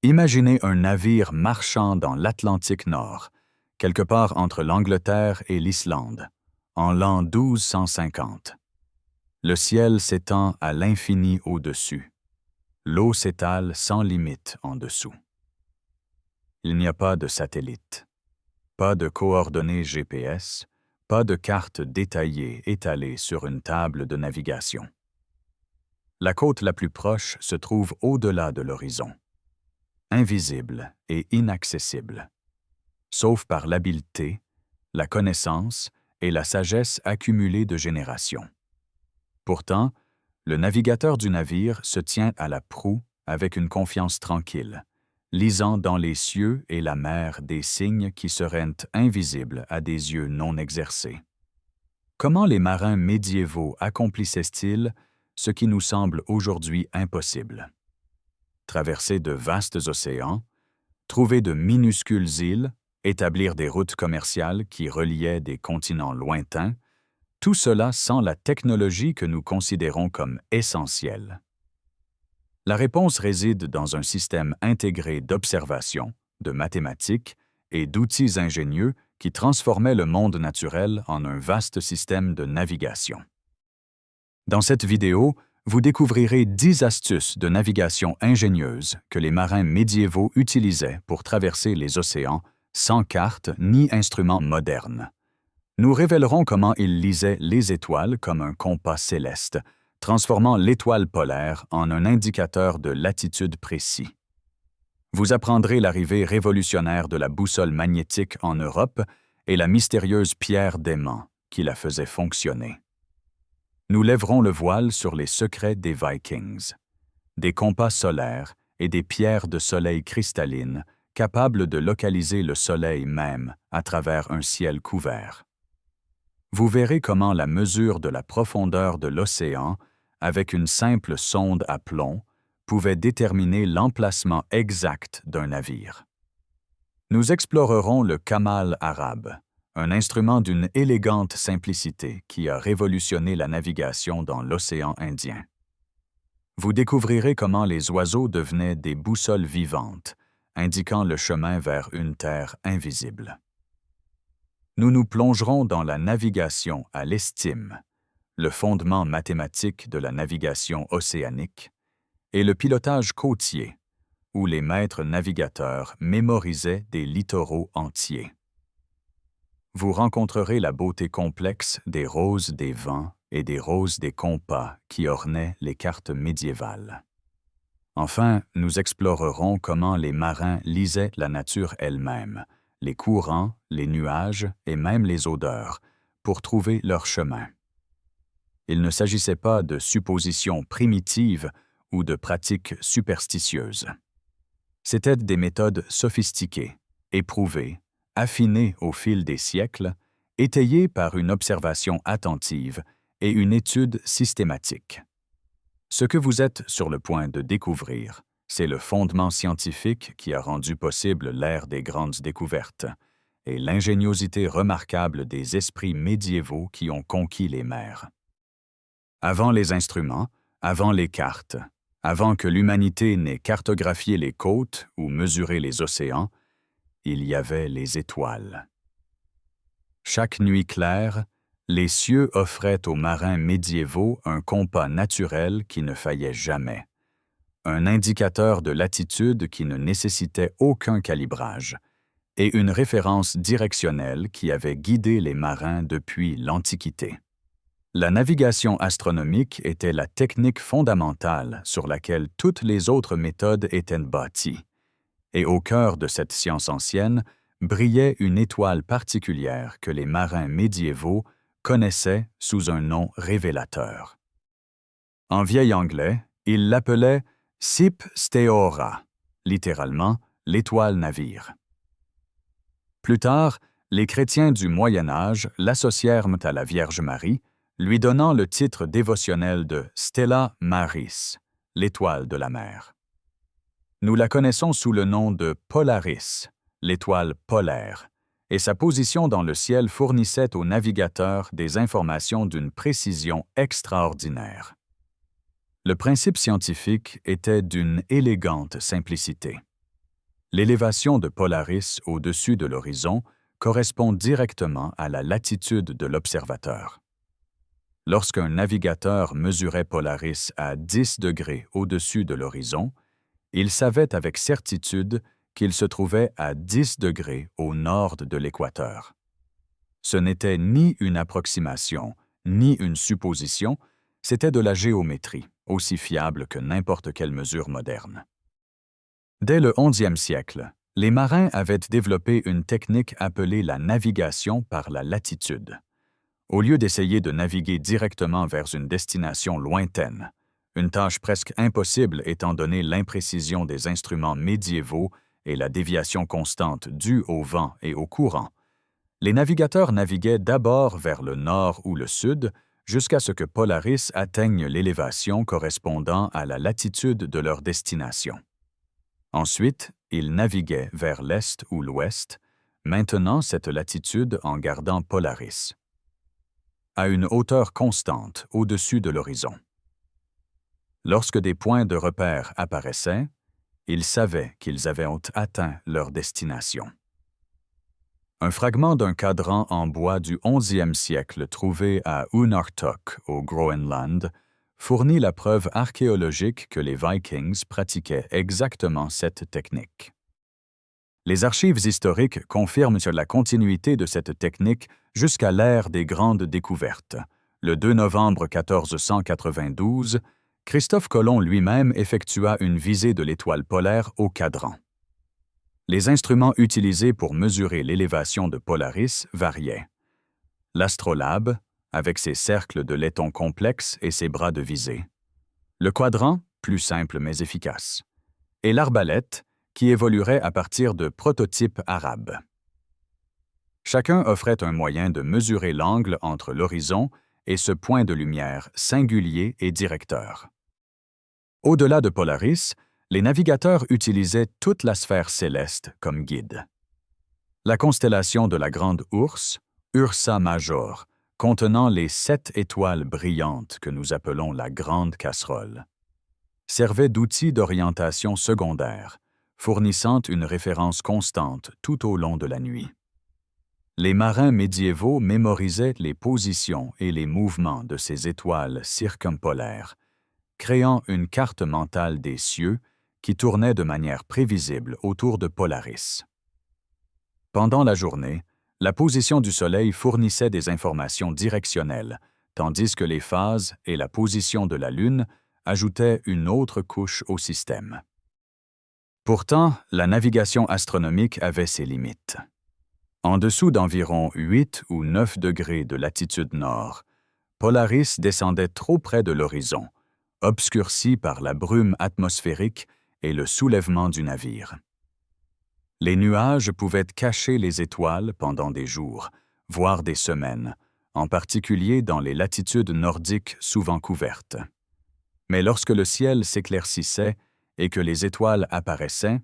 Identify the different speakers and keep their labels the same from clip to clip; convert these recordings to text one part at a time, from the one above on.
Speaker 1: Imaginez un navire marchand dans l'Atlantique Nord, quelque part entre l'Angleterre et l'Islande, en l'an 1250. Le ciel s'étend à l'infini au-dessus. L'eau s'étale sans limite en dessous. Il n'y a pas de satellite, pas de coordonnées GPS, pas de carte détaillée étalée sur une table de navigation. La côte la plus proche se trouve au-delà de l'horizon, invisible et inaccessible, sauf par l'habileté, la connaissance et la sagesse accumulées de générations. Pourtant, le navigateur du navire se tient à la proue avec une confiance tranquille, lisant dans les cieux et la mer des signes qui seraient invisibles à des yeux non exercés. Comment les marins médiévaux accomplissaient-ils ce qui nous semble aujourd'hui impossible? Traverser de vastes océans, trouver de minuscules îles, établir des routes commerciales qui reliaient des continents lointains, tout cela sans la technologie que nous considérons comme essentielle. La réponse réside dans un système intégré d'observation, de mathématiques et d'outils ingénieux qui transformaient le monde naturel en un vaste système de navigation. Dans cette vidéo, vous découvrirez 10 astuces de navigation ingénieuses que les marins médiévaux utilisaient pour traverser les océans sans carte ni instruments modernes. Nous révélerons comment ils lisaient les étoiles comme un compas céleste, transformant l'étoile polaire en un indicateur de latitude précis. Vous apprendrez l'arrivée révolutionnaire de la boussole magnétique en Europe et la mystérieuse pierre d'aimant qui la faisait fonctionner. Nous lèverons le voile sur les secrets des Vikings, des compas solaires et des pierres de soleil cristallines capables de localiser le soleil même à travers un ciel couvert. Vous verrez comment la mesure de la profondeur de l'océan, avec une simple sonde à plomb, pouvait déterminer l'emplacement exact d'un navire. Nous explorerons le kamal arabe, un instrument d'une élégante simplicité qui a révolutionné la navigation dans l'océan Indien. Vous découvrirez comment les oiseaux devenaient des boussoles vivantes, indiquant le chemin vers une terre invisible. Nous nous plongerons dans la navigation à l'estime, le fondement mathématique de la navigation océanique, et le pilotage côtier, où les maîtres navigateurs mémorisaient des littoraux entiers. Vous rencontrerez la beauté complexe des roses des vents et des roses des compas qui ornaient les cartes médiévales. Enfin, nous explorerons comment les marins lisaient la nature elle-même, les courants, les nuages et même les odeurs, pour trouver leur chemin. Il ne s'agissait pas de suppositions primitives ou de pratiques superstitieuses. C'étaient des méthodes sophistiquées, éprouvées, affinées au fil des siècles, étayées par une observation attentive et une étude systématique. Ce que vous êtes sur le point de découvrir, c'est le fondement scientifique qui a rendu possible l'ère des grandes découvertes et l'ingéniosité remarquable des esprits médiévaux qui ont conquis les mers. Avant les instruments, avant les cartes, avant que l'humanité n'ait cartographié les côtes ou mesuré les océans, il y avait les étoiles. Chaque nuit claire, les cieux offraient aux marins médiévaux un compas naturel qui ne faillait jamais, un indicateur de latitude qui ne nécessitait aucun calibrage, et une référence directionnelle qui avait guidé les marins depuis l'Antiquité. La navigation astronomique était la technique fondamentale sur laquelle toutes les autres méthodes étaient bâties, et au cœur de cette science ancienne brillait une étoile particulière que les marins médiévaux connaissaient sous un nom révélateur. En vieil anglais, ils l'appelaient Ship Steora, littéralement l'étoile navire. Plus tard, les chrétiens du Moyen Âge l'associèrent à la Vierge Marie, lui donnant le titre dévotionnel de Stella Maris, l'étoile de la mer. Nous la connaissons sous le nom de Polaris, l'étoile polaire, et sa position dans le ciel fournissait aux navigateurs des informations d'une précision extraordinaire. Le principe scientifique était d'une élégante simplicité. L'élévation de Polaris au-dessus de l'horizon correspond directement à la latitude de l'observateur. Lorsqu'un navigateur mesurait Polaris à 10 degrés au-dessus de l'horizon, il savait avec certitude qu'il se trouvait à 10 degrés au nord de l'équateur. Ce n'était ni une approximation, ni une supposition, c'était de la géométrie, aussi fiable que n'importe quelle mesure moderne. Dès le 11e siècle, les marins avaient développé une technique appelée la navigation par la latitude. Au lieu d'essayer de naviguer directement vers une destination lointaine, une tâche presque impossible étant donné l'imprécision des instruments médiévaux et la déviation constante due au vent et au courant, les navigateurs naviguaient d'abord vers le nord ou le sud jusqu'à ce que Polaris atteigne l'élévation correspondant à la latitude de leur destination. Ensuite, ils naviguaient vers l'est ou l'ouest, maintenant cette latitude en gardant Polaris, à une hauteur constante au-dessus de l'horizon. Lorsque des points de repère apparaissaient, ils savaient qu'ils avaient atteint leur destination. Un fragment d'un cadran en bois du 11e siècle trouvé à Unartok, au Groenland, fournit la preuve archéologique que les Vikings pratiquaient exactement cette technique. Les archives historiques confirment sur la continuité de cette technique jusqu'à l'ère des grandes découvertes. Le 2 novembre 1492, Christophe Colomb lui-même effectua une visée de l'étoile polaire au cadran. Les instruments utilisés pour mesurer l'élévation de Polaris variaient. L'astrolabe, avec ses cercles de laiton complexes et ses bras de visée. Le quadrant, plus simple mais efficace. Et l'arbalète, qui évoluerait à partir de prototypes arabes. Chacun offrait un moyen de mesurer l'angle entre l'horizon et ce point de lumière singulier et directeur. Au-delà de Polaris, les navigateurs utilisaient toute la sphère céleste comme guide. La constellation de la Grande Ourse, Ursa Major, contenant les 7 étoiles brillantes que nous appelons la Grande Casserole, servait d'outil d'orientation secondaire, fournissant une référence constante tout au long de la nuit. Les marins médiévaux mémorisaient les positions et les mouvements de ces étoiles circumpolaires, créant une carte mentale des cieux qui tournait de manière prévisible autour de Polaris. Pendant la journée, la position du Soleil fournissait des informations directionnelles, tandis que les phases et la position de la Lune ajoutaient une autre couche au système. Pourtant, la navigation astronomique avait ses limites. En dessous d'environ 8 ou 9 degrés de latitude nord, Polaris descendait trop près de l'horizon, obscurci par la brume atmosphérique et le soulèvement du navire. Les nuages pouvaient cacher les étoiles pendant des jours, voire des semaines, en particulier dans les latitudes nordiques souvent couvertes. Mais lorsque le ciel s'éclaircissait et que les étoiles apparaissaient,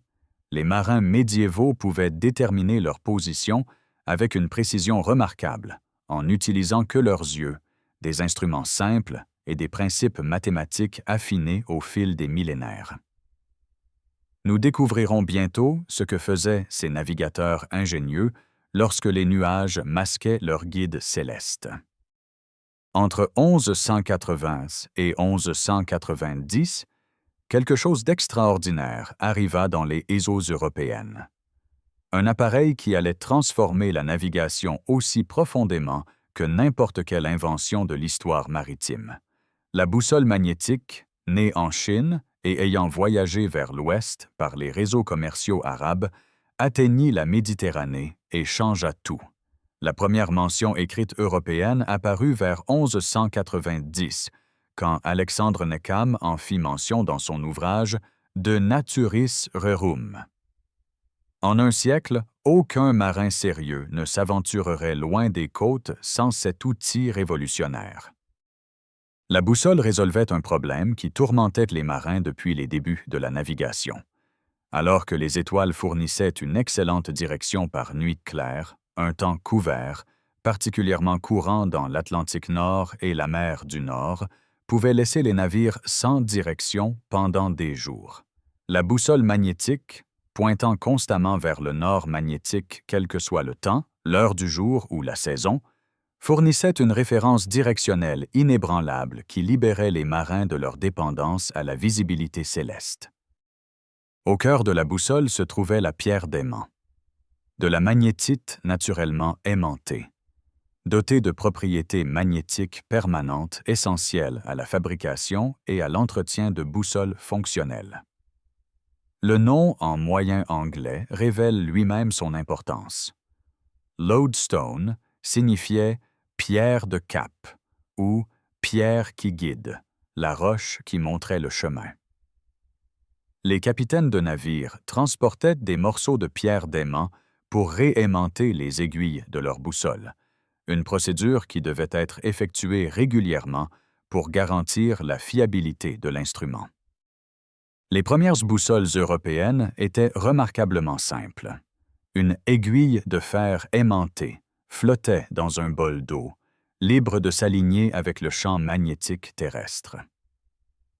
Speaker 1: les marins médiévaux pouvaient déterminer leur position avec une précision remarquable, en n'utilisant que leurs yeux, des instruments simples et des principes mathématiques affinés au fil des millénaires. Nous découvrirons bientôt ce que faisaient ces navigateurs ingénieux lorsque les nuages masquaient leurs guides célestes. Entre 1180 et 1190, quelque chose d'extraordinaire arriva dans les eaux européennes. Un appareil qui allait transformer la navigation aussi profondément que n'importe quelle invention de l'histoire maritime. La boussole magnétique, née en Chine et ayant voyagé vers l'ouest par les réseaux commerciaux arabes, atteignit la Méditerranée et changea tout. La première mention écrite européenne apparut vers 1190, quand Alexandre Nekham en fit mention dans son ouvrage « De Naturis Rerum ». En un siècle, aucun marin sérieux ne s'aventurerait loin des côtes sans cet outil révolutionnaire. La boussole résolvait un problème qui tourmentait les marins depuis les débuts de la navigation. Alors que les étoiles fournissaient une excellente direction par nuit claire, un temps couvert, particulièrement courant dans l'Atlantique Nord et la mer du Nord, pouvait laisser les navires sans direction pendant des jours. La boussole magnétique, pointant constamment vers le nord magnétique quel que soit le temps, l'heure du jour ou la saison, fournissait une référence directionnelle inébranlable qui libérait les marins de leur dépendance à la visibilité céleste. Au cœur de la boussole se trouvait la pierre d'aimant, de la magnétite naturellement aimantée, dotée de propriétés magnétiques permanentes essentielles à la fabrication et à l'entretien de boussoles fonctionnelles. Le nom en moyen anglais révèle lui-même son importance. Lodestone signifiait « pierre de cap » ou « pierre qui guide », la roche qui montrait le chemin. Les capitaines de navires transportaient des morceaux de pierre d'aimant pour réaimanter les aiguilles de leur boussole, une procédure qui devait être effectuée régulièrement pour garantir la fiabilité de l'instrument. Les premières boussoles européennes étaient remarquablement simples. Une aiguille de fer aimantée flottait dans un bol d'eau, libre de s'aligner avec le champ magnétique terrestre.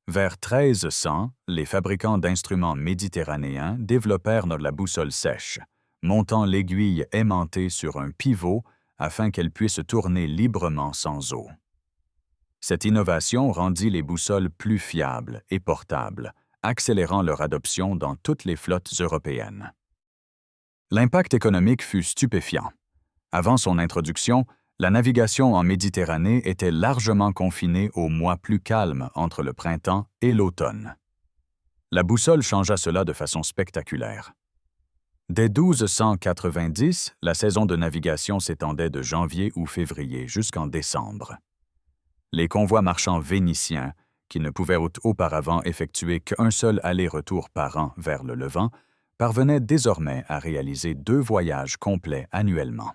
Speaker 1: Vers 1300, les fabricants d'instruments méditerranéens développèrent la boussole sèche, montant l'aiguille aimantée sur un pivot afin qu'elle puisse tourner librement sans eau. Cette innovation rendit les boussoles plus fiables et portables, accélérant leur adoption dans toutes les flottes européennes. L'impact économique fut stupéfiant. Avant son introduction, la navigation en Méditerranée était largement confinée aux mois plus calmes entre le printemps et l'automne. La boussole changea cela de façon spectaculaire. Dès 1290, la saison de navigation s'étendait de janvier ou février jusqu'en décembre. Les convois marchands vénitiens, qui ne pouvaient auparavant effectuer qu'un seul aller-retour par an vers le Levant, parvenaient désormais à réaliser 2 voyages complets annuellement.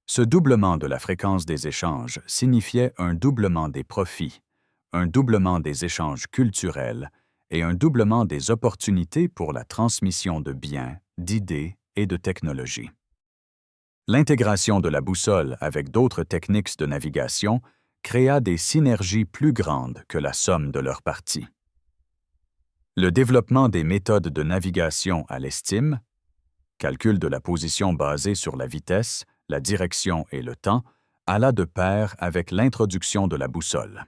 Speaker 1: Ce doublement de la fréquence des échanges signifiait un doublement des profits, un doublement des échanges culturels et un doublement des opportunités pour la transmission de biens, d'idées et de technologies. L'intégration de la boussole avec d'autres techniques de navigation créa des synergies plus grandes que la somme de leurs parties. Le développement des méthodes de navigation à l'estime, calcul de la position basée sur la vitesse, la direction et le temps, alla de pair avec l'introduction de la boussole.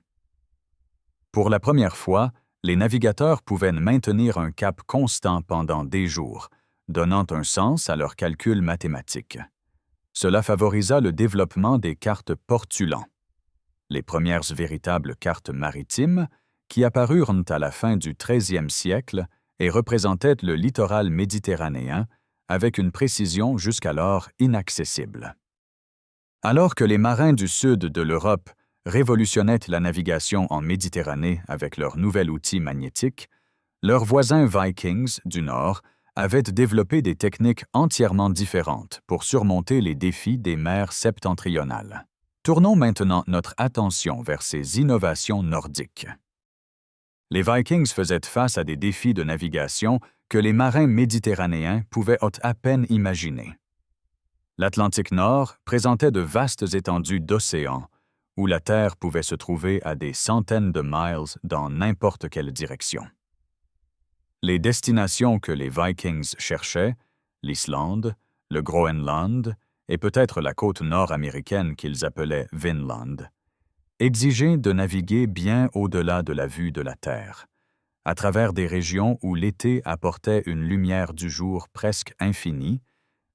Speaker 1: Pour la première fois, les navigateurs pouvaient maintenir un cap constant pendant des jours, donnant un sens à leurs calculs mathématiques. Cela favorisa le développement des cartes portulans, les premières véritables cartes maritimes qui apparurent à la fin du XIIIe siècle et représentaient le littoral méditerranéen avec une précision jusqu'alors inaccessible. Alors que les marins du sud de l'Europe révolutionnaient la navigation en Méditerranée avec leur nouvel outil magnétique, leurs voisins Vikings du Nord avaient développé des techniques entièrement différentes pour surmonter les défis des mers septentrionales. Tournons maintenant notre attention vers ces innovations nordiques. Les Vikings faisaient face à des défis de navigation que les marins méditerranéens pouvaient à peine imaginer. L'Atlantique Nord présentait de vastes étendues d'océan, où la Terre pouvait se trouver à des centaines de miles dans n'importe quelle direction. Les destinations que les Vikings cherchaient, l'Islande, le Groenland et peut-être la côte nord-américaine qu'ils appelaient Vinland, exigeaient de naviguer bien au-delà de la vue de la Terre, à travers des régions où l'été apportait une lumière du jour presque infinie,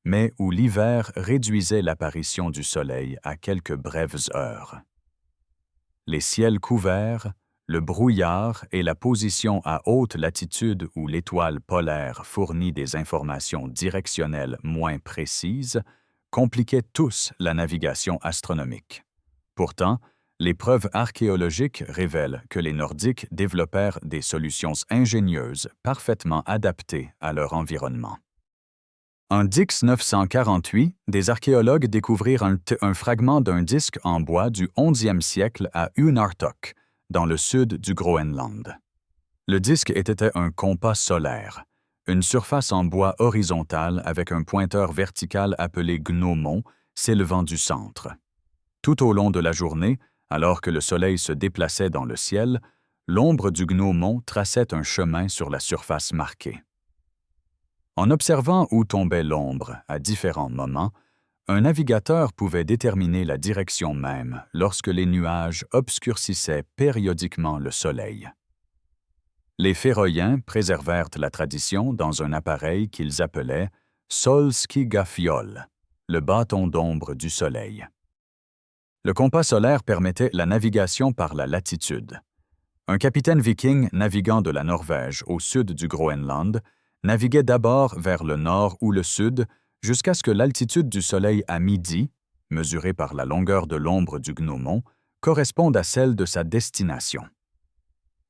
Speaker 1: mais où l'hiver réduisait l'apparition du soleil à quelques brèves heures. Les ciels couverts, le brouillard et la position à haute latitude où l'étoile polaire fournit des informations directionnelles moins précises compliquaient tous la navigation astronomique. Pourtant, les preuves archéologiques révèlent que les Nordiques développèrent des solutions ingénieuses parfaitement adaptées à leur environnement. En Dix 948, des archéologues découvrirent un fragment d'un disque en bois du 11e siècle à Unartok, dans le sud du Groenland. Le disque était un compas solaire, une surface en bois horizontale avec un pointeur vertical appelé gnomon s'élevant du centre. Tout au long de la journée, alors que le soleil se déplaçait dans le ciel, l'ombre du gnomon traçait un chemin sur la surface marquée. En observant où tombait l'ombre à différents moments, un navigateur pouvait déterminer la direction même lorsque les nuages obscurcissaient périodiquement le soleil. Les Féroïens préservèrent la tradition dans un appareil qu'ils appelaient « sol skigafiol », le bâton d'ombre du soleil. Le compas solaire permettait la navigation par la latitude. Un capitaine viking naviguant de la Norvège au sud du Groenland naviguait d'abord vers le nord ou le sud jusqu'à ce que l'altitude du soleil à midi, mesurée par la longueur de l'ombre du gnomon, corresponde à celle de sa destination.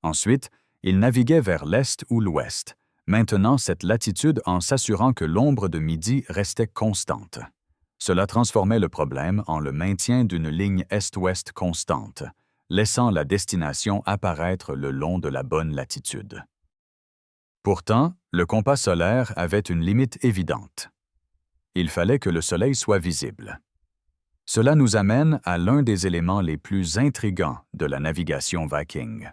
Speaker 1: Ensuite, il naviguait vers l'est ou l'ouest, maintenant cette latitude en s'assurant que l'ombre de midi restait constante. Cela transformait le problème en le maintien d'une ligne est-ouest constante, laissant la destination apparaître le long de la bonne latitude. Pourtant, le compas solaire avait une limite évidente. Il fallait que le soleil soit visible. Cela nous amène à l'un des éléments les plus intrigants de la navigation viking,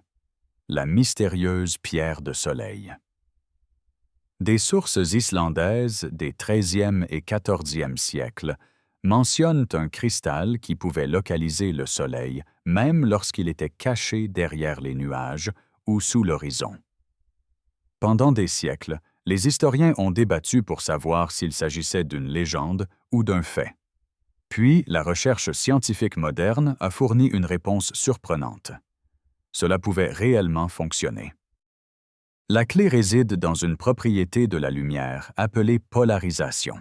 Speaker 1: la mystérieuse pierre de soleil. Des sources islandaises des 13e et 14e siècles mentionnent un cristal qui pouvait localiser le soleil même lorsqu'il était caché derrière les nuages ou sous l'horizon. Pendant des siècles, les historiens ont débattu pour savoir s'il s'agissait d'une légende ou d'un fait. Puis, la recherche scientifique moderne a fourni une réponse surprenante. Cela pouvait réellement fonctionner. La clé réside dans une propriété de la lumière appelée polarisation.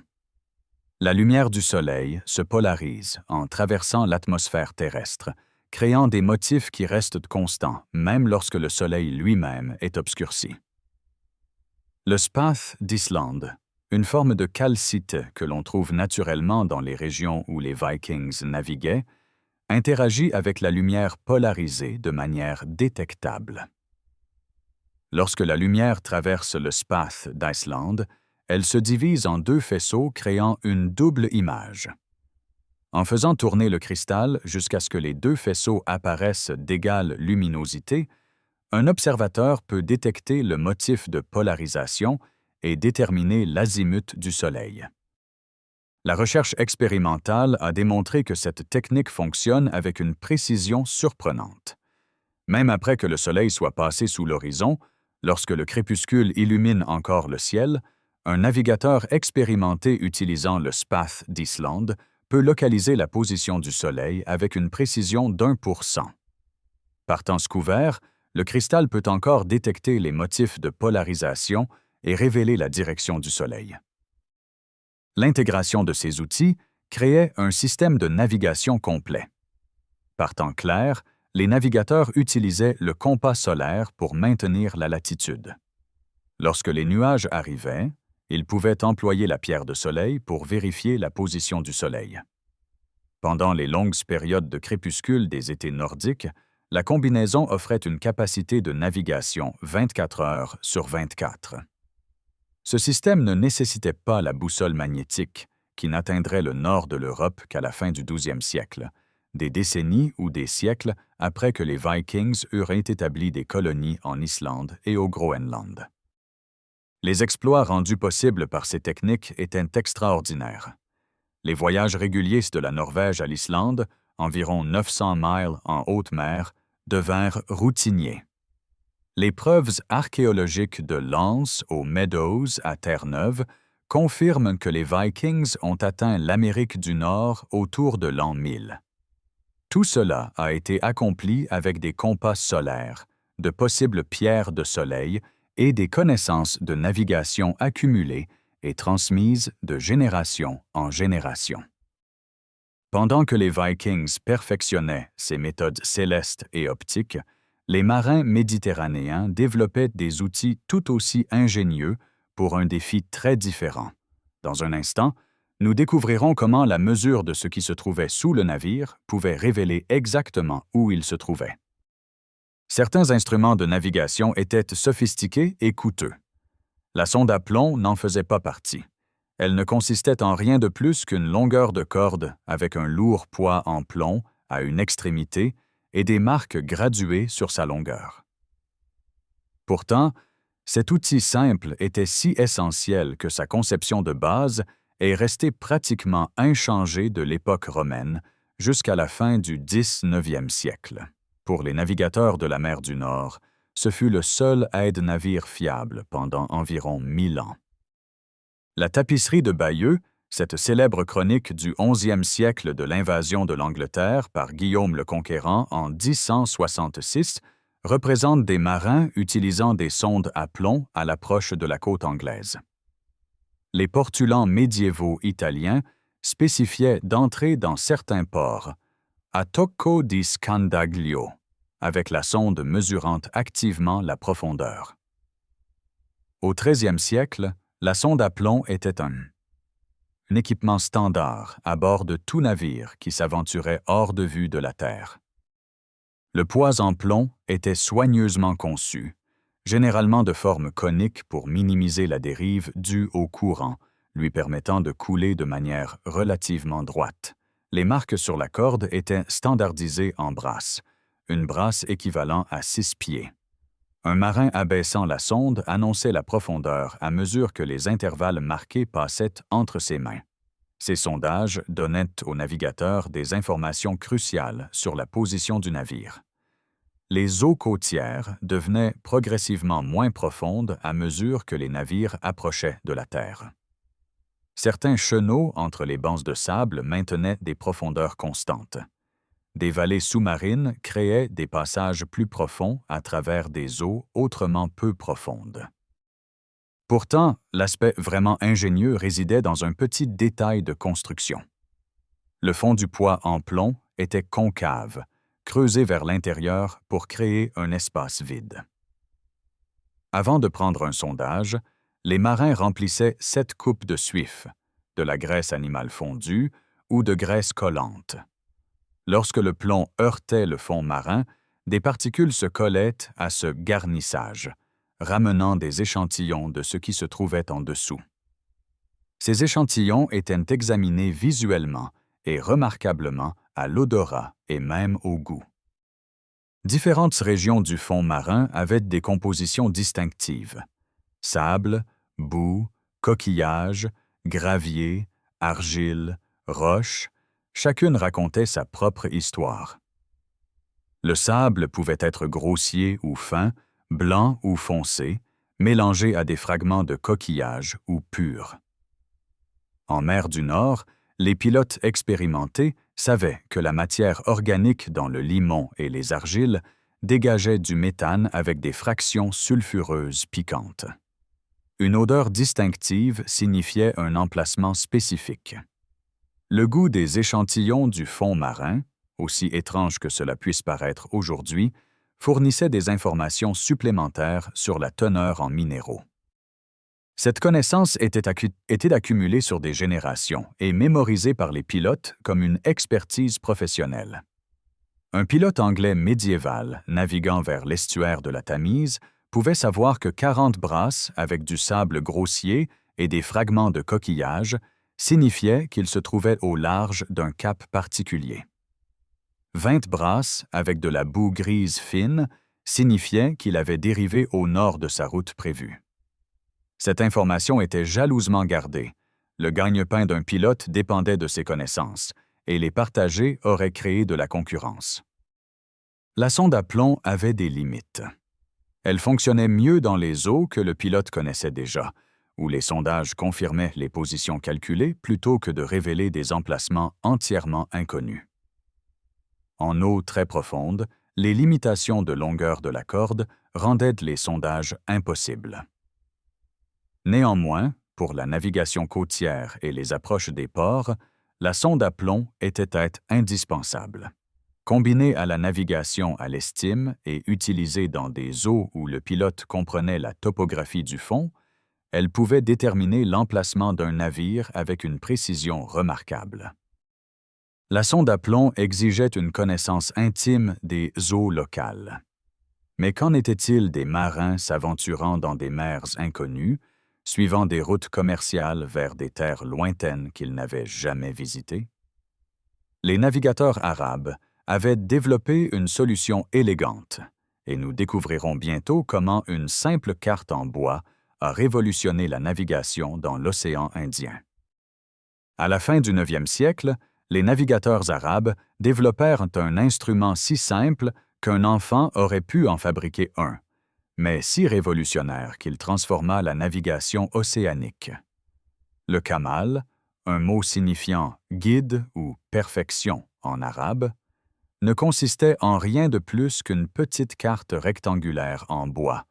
Speaker 1: La lumière du Soleil se polarise en traversant l'atmosphère terrestre, créant des motifs qui restent constants même lorsque le Soleil lui-même est obscurci. Le spath d'Islande, une forme de calcite que l'on trouve naturellement dans les régions où les Vikings naviguaient, interagit avec la lumière polarisée de manière détectable. Lorsque la lumière traverse le spath d'Islande, elle se divise en deux faisceaux créant une double image. En faisant tourner le cristal jusqu'à ce que les deux faisceaux apparaissent d'égale luminosité, un observateur peut détecter le motif de polarisation et déterminer l'azimut du Soleil. La recherche expérimentale a démontré que cette technique fonctionne avec une précision surprenante. Même après que le Soleil soit passé sous l'horizon, lorsque le crépuscule illumine encore le ciel, un navigateur expérimenté utilisant le spath d'Islande peut localiser la position du Soleil avec une précision d'1%. Par temps couvert, le cristal peut encore détecter les motifs de polarisation et révéler la direction du Soleil. L'intégration de ces outils créait un système de navigation complet. Par temps clair, les navigateurs utilisaient le compas solaire pour maintenir la latitude. Lorsque les nuages arrivaient, ils pouvaient employer la pierre de soleil pour vérifier la position du Soleil. Pendant les longues périodes de crépuscule des étés nordiques, la combinaison offrait une capacité de navigation 24 heures sur 24. Ce système ne nécessitait pas la boussole magnétique, qui n'atteindrait le nord de l'Europe qu'à la fin du 12e siècle, des décennies ou des siècles après que les Vikings eurent établi des colonies en Islande et au Groenland. Les exploits rendus possibles par ces techniques étaient extraordinaires. Les voyages réguliers de la Norvège à l'Islande, environ 900 miles en haute mer, devinrent routiniers. Les preuves archéologiques de Lance aux Meadows à Terre-Neuve confirment que les Vikings ont atteint l'Amérique du Nord autour de l'an 1000. Tout cela a été accompli avec des compas solaires, de possibles pierres de soleil et des connaissances de navigation accumulées et transmises de génération en génération. Pendant que les Vikings perfectionnaient ces méthodes célestes et optiques, les marins méditerranéens développaient des outils tout aussi ingénieux pour un défi très différent. Dans un instant, nous découvrirons comment la mesure de ce qui se trouvait sous le navire pouvait révéler exactement où il se trouvait. Certains instruments de navigation étaient sophistiqués et coûteux. La sonde à plomb n'en faisait pas partie. Elle ne consistait en rien de plus qu'une longueur de corde avec un lourd poids en plomb à une extrémité et des marques graduées sur sa longueur. Pourtant, Cet outil simple était si essentiel que sa conception de base est restée pratiquement inchangée de l'époque romaine jusqu'à la fin du XIXe siècle. Pour les navigateurs de la mer du Nord, ce fut le seul aide-navire fiable pendant environ 1000 ans. La tapisserie de Bayeux, cette célèbre chronique du XIe siècle de l'invasion de l'Angleterre par Guillaume le Conquérant en 1066, représente des marins utilisant des sondes à plomb à l'approche de la côte anglaise. Les portulans médiévaux italiens spécifiaient d'entrer dans certains ports, à Tocco di Scandaglio, avec la sonde mesurant activement la profondeur. Au XIIIe siècle, la sonde à plomb était un équipement standard à bord de tout navire qui s'aventurait hors de vue de la Terre. Le poids en plomb était soigneusement conçu, généralement de forme conique pour minimiser la dérive due au courant, lui permettant de couler de manière relativement droite. Les marques sur la corde étaient standardisées en brasse, une brasse équivalent à 6 pieds. Un marin abaissant la sonde annonçait la profondeur à mesure que les intervalles marqués passaient entre ses mains. Ces sondages donnaient aux navigateurs des informations cruciales sur la position du navire. Les eaux côtières devenaient progressivement moins profondes à mesure que les navires approchaient de la terre. Certains chenaux entre les bancs de sable maintenaient des profondeurs constantes. Des vallées sous-marines créaient des passages plus profonds à travers des eaux autrement peu profondes. Pourtant, l'aspect vraiment ingénieux résidait dans un petit détail de construction. Le fond du poids en plomb était concave, creusé vers l'intérieur pour créer un espace vide. Avant de prendre un sondage, les marins remplissaient 7 coupes de suif, de la graisse animale fondue ou de graisse collante. Lorsque le plomb heurtait le fond marin, des particules se collaient à ce garnissage, ramenant des échantillons de ce qui se trouvait en dessous. Ces échantillons étaient examinés visuellement et remarquablement à l'odorat et même au goût. Différentes régions du fond marin avaient des compositions distinctives. Sable, boue, coquillages, gravier, argile, roche, chacune racontait sa propre histoire. Le sable pouvait être grossier ou fin, blanc ou foncé, mélangé à des fragments de coquillages ou purs. En mer du Nord, les pilotes expérimentés savaient que la matière organique dans le limon et les argiles dégageait du méthane avec des fractions sulfureuses piquantes. Une odeur distinctive signifiait un emplacement spécifique. Le goût des échantillons du fond marin, aussi étrange que cela puisse paraître aujourd'hui, fournissait des informations supplémentaires sur la teneur en minéraux. Cette connaissance était accumulée sur des générations et mémorisée par les pilotes comme une expertise professionnelle. Un pilote anglais médiéval naviguant vers l'estuaire de la Tamise pouvait savoir que 40 brasses avec du sable grossier et des fragments de coquillage signifiait qu'il se trouvait au large d'un cap particulier. 20 brasses avec de la boue grise fine signifiait qu'il avait dérivé au nord de sa route prévue. Cette information était jalousement gardée. Le gagne-pain d'un pilote dépendait de ses connaissances, et les partager aurait créé de la concurrence. La sonde à plomb avait des limites. Elle fonctionnait mieux dans les eaux que le pilote connaissait déjà, où les sondages confirmaient les positions calculées plutôt que de révéler des emplacements entièrement inconnus. En eau très profonde, les limitations de longueur de la corde rendaient les sondages impossibles. Néanmoins, pour la navigation côtière et les approches des ports, la sonde à plomb était indispensable. Combinée à la navigation à l'estime et utilisée dans des eaux où le pilote comprenait la topographie du fond, elle pouvait déterminer l'emplacement d'un navire avec une précision remarquable. La sonde à plomb exigeait une connaissance intime des eaux locales. Mais qu'en était-il des marins s'aventurant dans des mers inconnues, suivant des routes commerciales vers des terres lointaines qu'ils n'avaient jamais visitées? Les navigateurs arabes avaient développé une solution élégante, et nous découvrirons bientôt comment une simple carte en bois a révolutionné la navigation dans l'océan Indien. À la fin du 9e siècle, les navigateurs arabes développèrent un instrument si simple qu'un enfant aurait pu en fabriquer un, mais si révolutionnaire qu'il transforma la navigation océanique. Le kamal, un mot signifiant guide ou perfection en arabe, ne consistait en rien de plus qu'une petite carte rectangulaire en bois,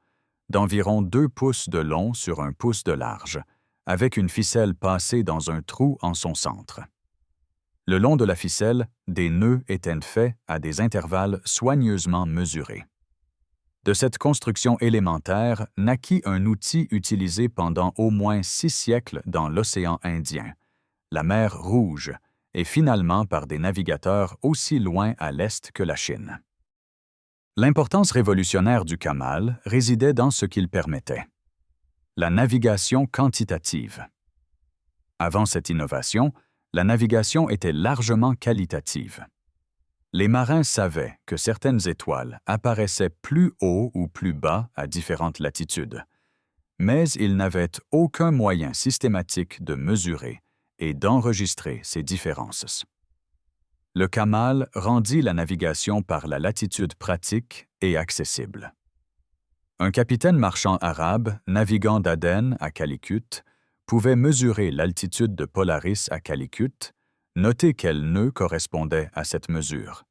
Speaker 1: d'environ 2 pouces de long sur 1 pouce de large, avec une ficelle passée dans un trou en son centre. Le long de la ficelle, des nœuds étaient faits à des intervalles soigneusement mesurés. De cette construction élémentaire naquit un outil utilisé pendant au moins 6 siècles dans l'océan Indien, la mer Rouge, et finalement par des navigateurs aussi loin à l'est que la Chine. L'importance révolutionnaire du kamal résidait dans ce qu'il permettait: la navigation quantitative. Avant cette innovation, la navigation était largement qualitative. Les marins savaient que certaines étoiles apparaissaient plus haut ou plus bas à différentes latitudes, mais ils n'avaient aucun moyen systématique de mesurer et d'enregistrer ces différences. Le kamal rendit la navigation par la latitude pratique et accessible. Un capitaine marchand arabe naviguant d'Aden à Calicut pouvait mesurer l'altitude de Polaris à Calicut, noter quel nœud correspondait à cette mesure,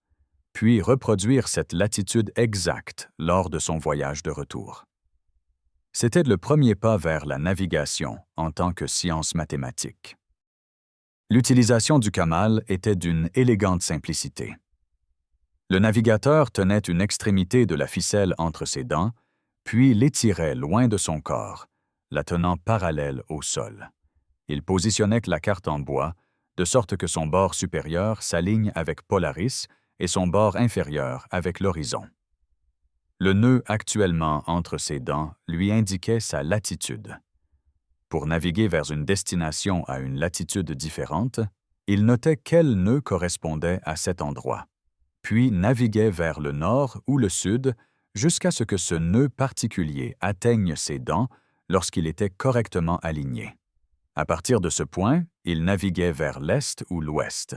Speaker 1: puis reproduire cette latitude exacte lors de son voyage de retour. C'était le premier pas vers la navigation en tant que science mathématique. L'utilisation du kamal était d'une élégante simplicité. Le navigateur tenait une extrémité de la ficelle entre ses dents, puis l'étirait loin de son corps, la tenant parallèle au sol. Il positionnait la carte en bois, de sorte que son bord supérieur s'aligne avec Polaris et son bord inférieur avec l'horizon. Le nœud actuellement entre ses dents lui indiquait sa latitude. Pour naviguer vers une destination à une latitude différente, il notait quel nœud correspondait à cet endroit, puis naviguait vers le nord ou le sud jusqu'à ce que ce nœud particulier atteigne ses dents lorsqu'il était correctement aligné. À partir de ce point, il naviguait vers l'est ou l'ouest,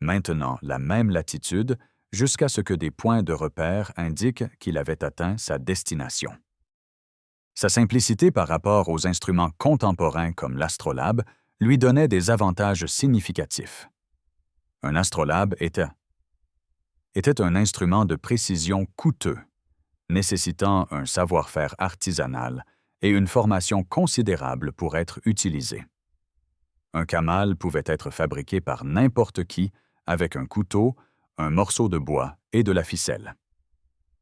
Speaker 1: maintenant la même latitude jusqu'à ce que des points de repère indiquent qu'il avait atteint sa destination. Sa simplicité par rapport aux instruments contemporains comme l'astrolabe lui donnait des avantages significatifs. Un astrolabe était un instrument de précision coûteux, nécessitant un savoir-faire artisanal et une formation considérable pour être utilisé. Un kamal pouvait être fabriqué par n'importe qui avec un couteau, un morceau de bois et de la ficelle.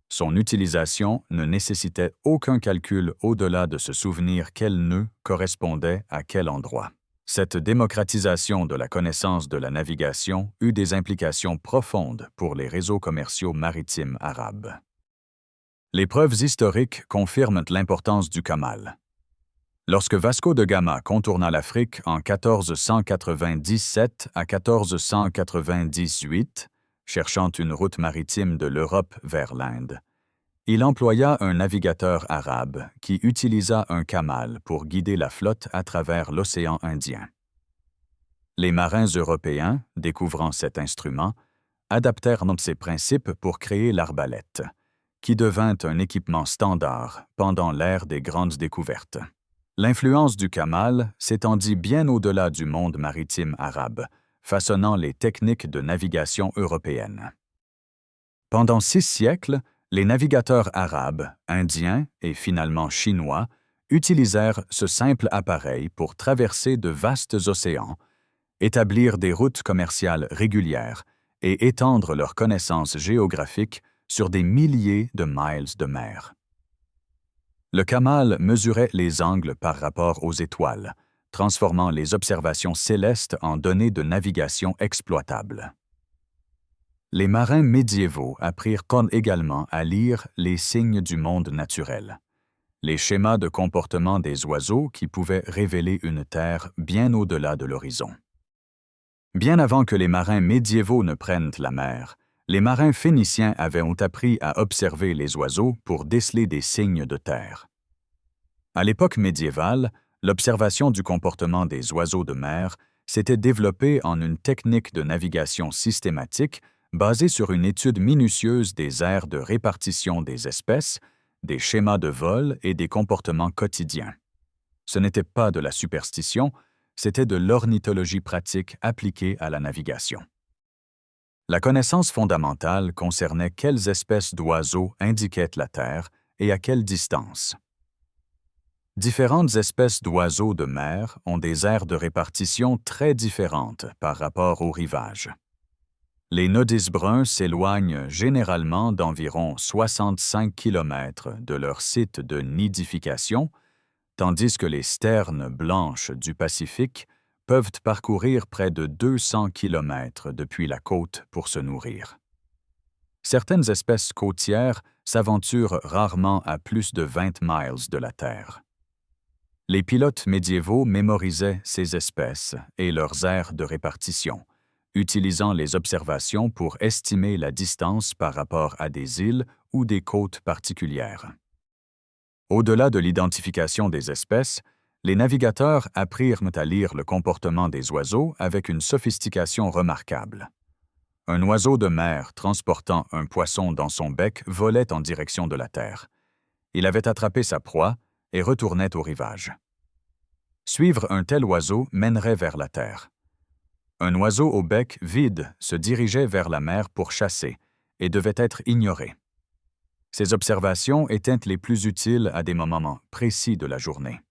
Speaker 1: Son utilisation ne nécessitait aucun calcul au-delà de se souvenir quel nœud correspondait à quel endroit. Cette démocratisation de la connaissance de la navigation eut des implications profondes pour les réseaux commerciaux maritimes arabes. Les preuves historiques confirment l'importance du kamal. Lorsque Vasco de Gama contourna l'Afrique en 1497 à 1498, cherchant une route maritime de l'Europe vers l'Inde, il employa un navigateur arabe qui utilisa un kamal pour guider la flotte à travers l'océan Indien. Les marins européens, découvrant cet instrument, adaptèrent ses principes pour créer l'arbalète, qui devint un équipement standard pendant l'ère des grandes découvertes. L'influence du kamal s'étendit bien au-delà du monde maritime arabe, façonnant les techniques de navigation européennes. Pendant 6 siècles, les navigateurs arabes, indiens et finalement chinois utilisèrent ce simple appareil pour traverser de vastes océans, établir des routes commerciales régulières et étendre leurs connaissances géographiques sur des milliers de miles de mer. Le kamal mesurait les angles par rapport aux étoiles, transformant les observations célestes en données de navigation exploitables. Les marins médiévaux apprirent également à lire les signes du monde naturel, les schémas de comportement des oiseaux qui pouvaient révéler une terre bien au-delà de l'horizon. Bien avant que les marins médiévaux ne prennent la mer, les marins phéniciens avaient appris à observer les oiseaux pour déceler des signes de terre. À l'époque médiévale, l'observation du comportement des oiseaux de mer s'était développée en une technique de navigation systématique basée sur une étude minutieuse des aires de répartition des espèces, des schémas de vol et des comportements quotidiens. Ce n'était pas de la superstition, c'était de l'ornithologie pratique appliquée à la navigation. La connaissance fondamentale concernait quelles espèces d'oiseaux indiquaient la Terre et à quelle distance. Différentes espèces d'oiseaux de mer ont des aires de répartition très différentes par rapport au rivage. Les nodis bruns s'éloignent généralement d'environ 65 km de leur site de nidification, tandis que les sternes blanches du Pacifique peuvent parcourir près de 200 km depuis la côte pour se nourrir. Certaines espèces côtières s'aventurent rarement à plus de 20 miles de la Terre. Les pilotes médiévaux mémorisaient ces espèces et leurs aires de répartition, utilisant les observations pour estimer la distance par rapport à des îles ou des côtes particulières. Au-delà de l'identification des espèces, les navigateurs apprirent à lire le comportement des oiseaux avec une sophistication remarquable. Un oiseau de mer transportant un poisson dans son bec volait en direction de la terre. Il avait attrapé sa proie et retournait au rivage. Suivre un tel oiseau mènerait vers la terre. Un oiseau au bec vide se dirigeait vers la mer pour chasser et devait être ignoré. Ces observations étaient les plus utiles à des moments précis de la journée.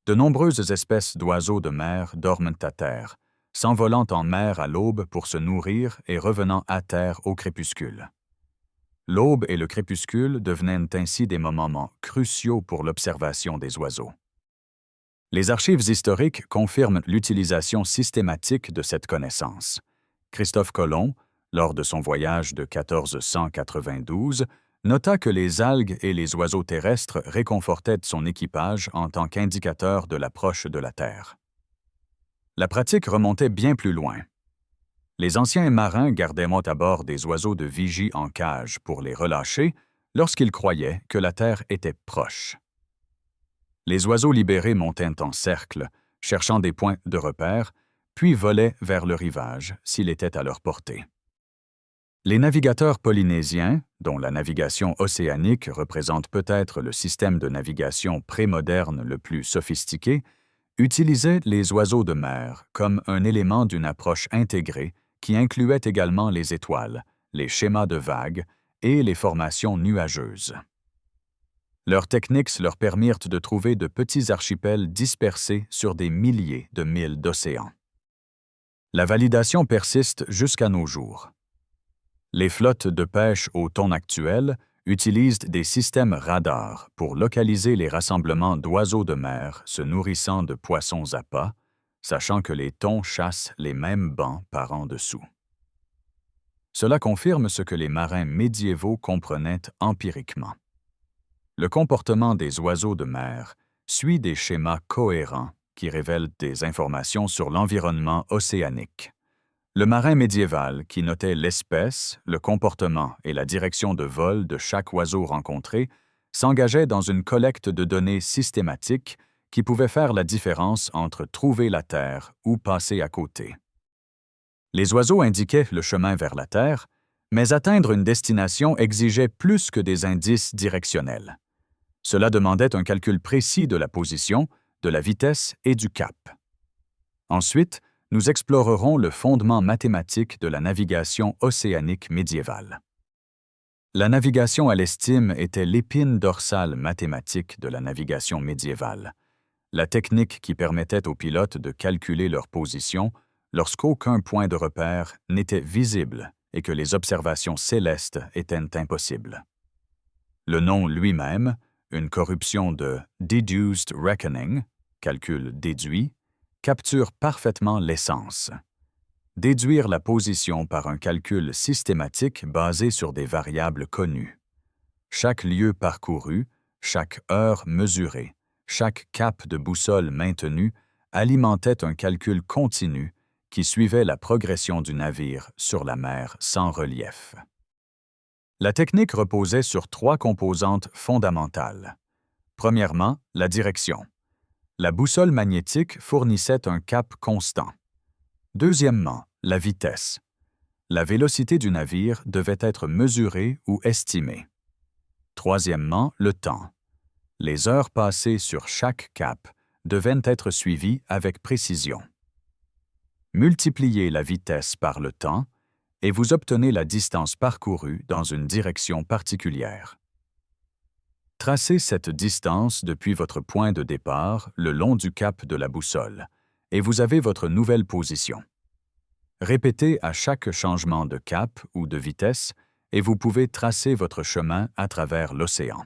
Speaker 1: De nombreuses espèces d'oiseaux de mer dorment à terre, s'envolant en mer à l'aube pour se nourrir et revenant à terre au crépuscule. L'aube et le crépuscule devenaient ainsi des moments cruciaux pour l'observation des oiseaux. Les archives historiques confirment l'utilisation systématique de cette connaissance. Christophe Colomb, lors de son voyage de 1492, nota que les algues et les oiseaux terrestres réconfortaient son équipage en tant qu'indicateur de l'approche de la Terre. La pratique remontait bien plus loin. Les anciens marins gardaient mot à bord des oiseaux de vigie en cage pour les relâcher lorsqu'ils croyaient que la Terre était proche. Les oiseaux libérés montaient en cercle, cherchant des points de repère, puis volaient vers le rivage s'il était à leur portée. Les navigateurs polynésiens, dont la navigation océanique représente peut-être le système de navigation prémoderne le plus sophistiqué, utilisaient les oiseaux de mer comme un élément d'une approche intégrée qui incluait également les étoiles, les schémas de vagues et les formations nuageuses. Leurs techniques leur permirent de trouver de petits archipels dispersés sur des milliers de milles d'océan. La validation persiste jusqu'à nos jours. Les flottes de pêche au thon actuel utilisent des systèmes radars pour localiser les rassemblements d'oiseaux de mer se nourrissant de poissons appâts, sachant que les thons chassent les mêmes bancs par en dessous. Cela confirme ce que les marins médiévaux comprenaient empiriquement. Le comportement des oiseaux de mer suit des schémas cohérents qui révèlent des informations sur l'environnement océanique. Le marin médiéval, qui notait l'espèce, le comportement et la direction de vol de chaque oiseau rencontré, s'engageait dans une collecte de données systématiques qui pouvait faire la différence entre trouver la Terre ou passer à côté. Les oiseaux indiquaient le chemin vers la Terre, mais atteindre une destination exigeait plus que des indices directionnels. Cela demandait un calcul précis de la position, de la vitesse et du cap. Ensuite, nous explorerons le fondement mathématique de la navigation océanique médiévale. La navigation à l'estime était l'épine dorsale mathématique de la navigation médiévale, la technique qui permettait aux pilotes de calculer leur position lorsqu'aucun point de repère n'était visible et que les observations célestes étaient impossibles. Le nom lui-même, une corruption de « deduced reckoning », calcul déduit, capture parfaitement l'essence. Déduire la position par un calcul systématique basé sur des variables connues. Chaque lieu parcouru, chaque heure mesurée, chaque cap de boussole maintenu alimentait un calcul continu qui suivait la progression du navire sur la mer sans relief. La technique reposait sur 3 composantes fondamentales. Premièrement, la direction. La boussole magnétique fournissait un cap constant. Deuxièmement, la vitesse. La vélocité du navire devait être mesurée ou estimée. Troisièmement, le temps. Les heures passées sur chaque cap devaient être suivies avec précision. Multipliez la vitesse par le temps et vous obtenez la distance parcourue dans une direction particulière. Tracez cette distance depuis votre point de départ le long du cap de la boussole et vous avez votre nouvelle position. Répétez à chaque changement de cap ou de vitesse et vous pouvez tracer votre chemin à travers l'océan.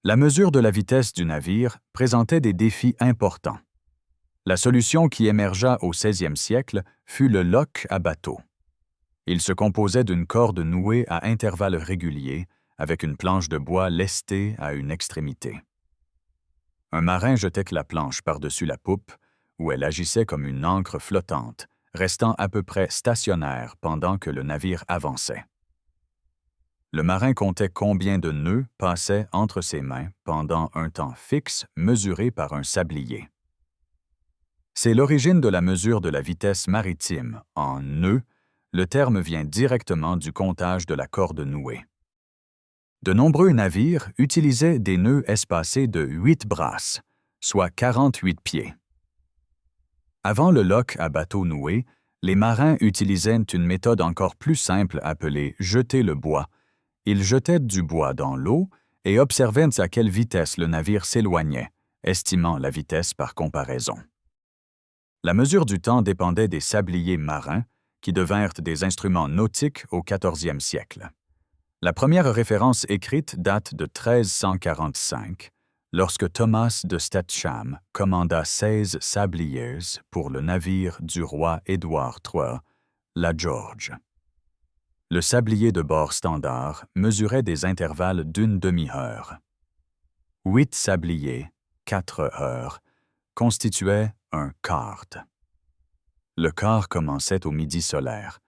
Speaker 1: La mesure de la vitesse du navire présentait des défis importants. La solution qui émergea au 16e siècle fut le loch à bateau. Il se composait d'une corde nouée à intervalles réguliers avec une planche de bois lestée à une extrémité. Un marin jetait la planche par-dessus la poupe, où elle agissait comme une ancre flottante, restant à peu près stationnaire pendant que le navire avançait. Le marin comptait combien de nœuds passaient entre ses mains pendant un temps fixe mesuré par un sablier. C'est l'origine de la mesure de la vitesse maritime en nœuds. Le terme vient directement du comptage de la corde nouée. De nombreux navires utilisaient des nœuds espacés de 8 brasses, soit 48 pieds. Avant le loch à bateau noué, les marins utilisaient une méthode encore plus simple appelée « jeter le bois ». Ils jetaient du bois dans l'eau et observaient à quelle vitesse le navire s'éloignait, estimant la vitesse par comparaison. La mesure du temps dépendait des sabliers marins, qui devinrent des instruments nautiques au 14e siècle. La première référence écrite date de 1345, lorsque Thomas de Stetsham commanda 16 sabliers pour le navire du roi Édouard III, la George. Le sablier de bord standard mesurait des intervalles d'une demi-heure. 8 sabliers, 4 heures, constituaient un quart. Le quart commençait au midi solaire,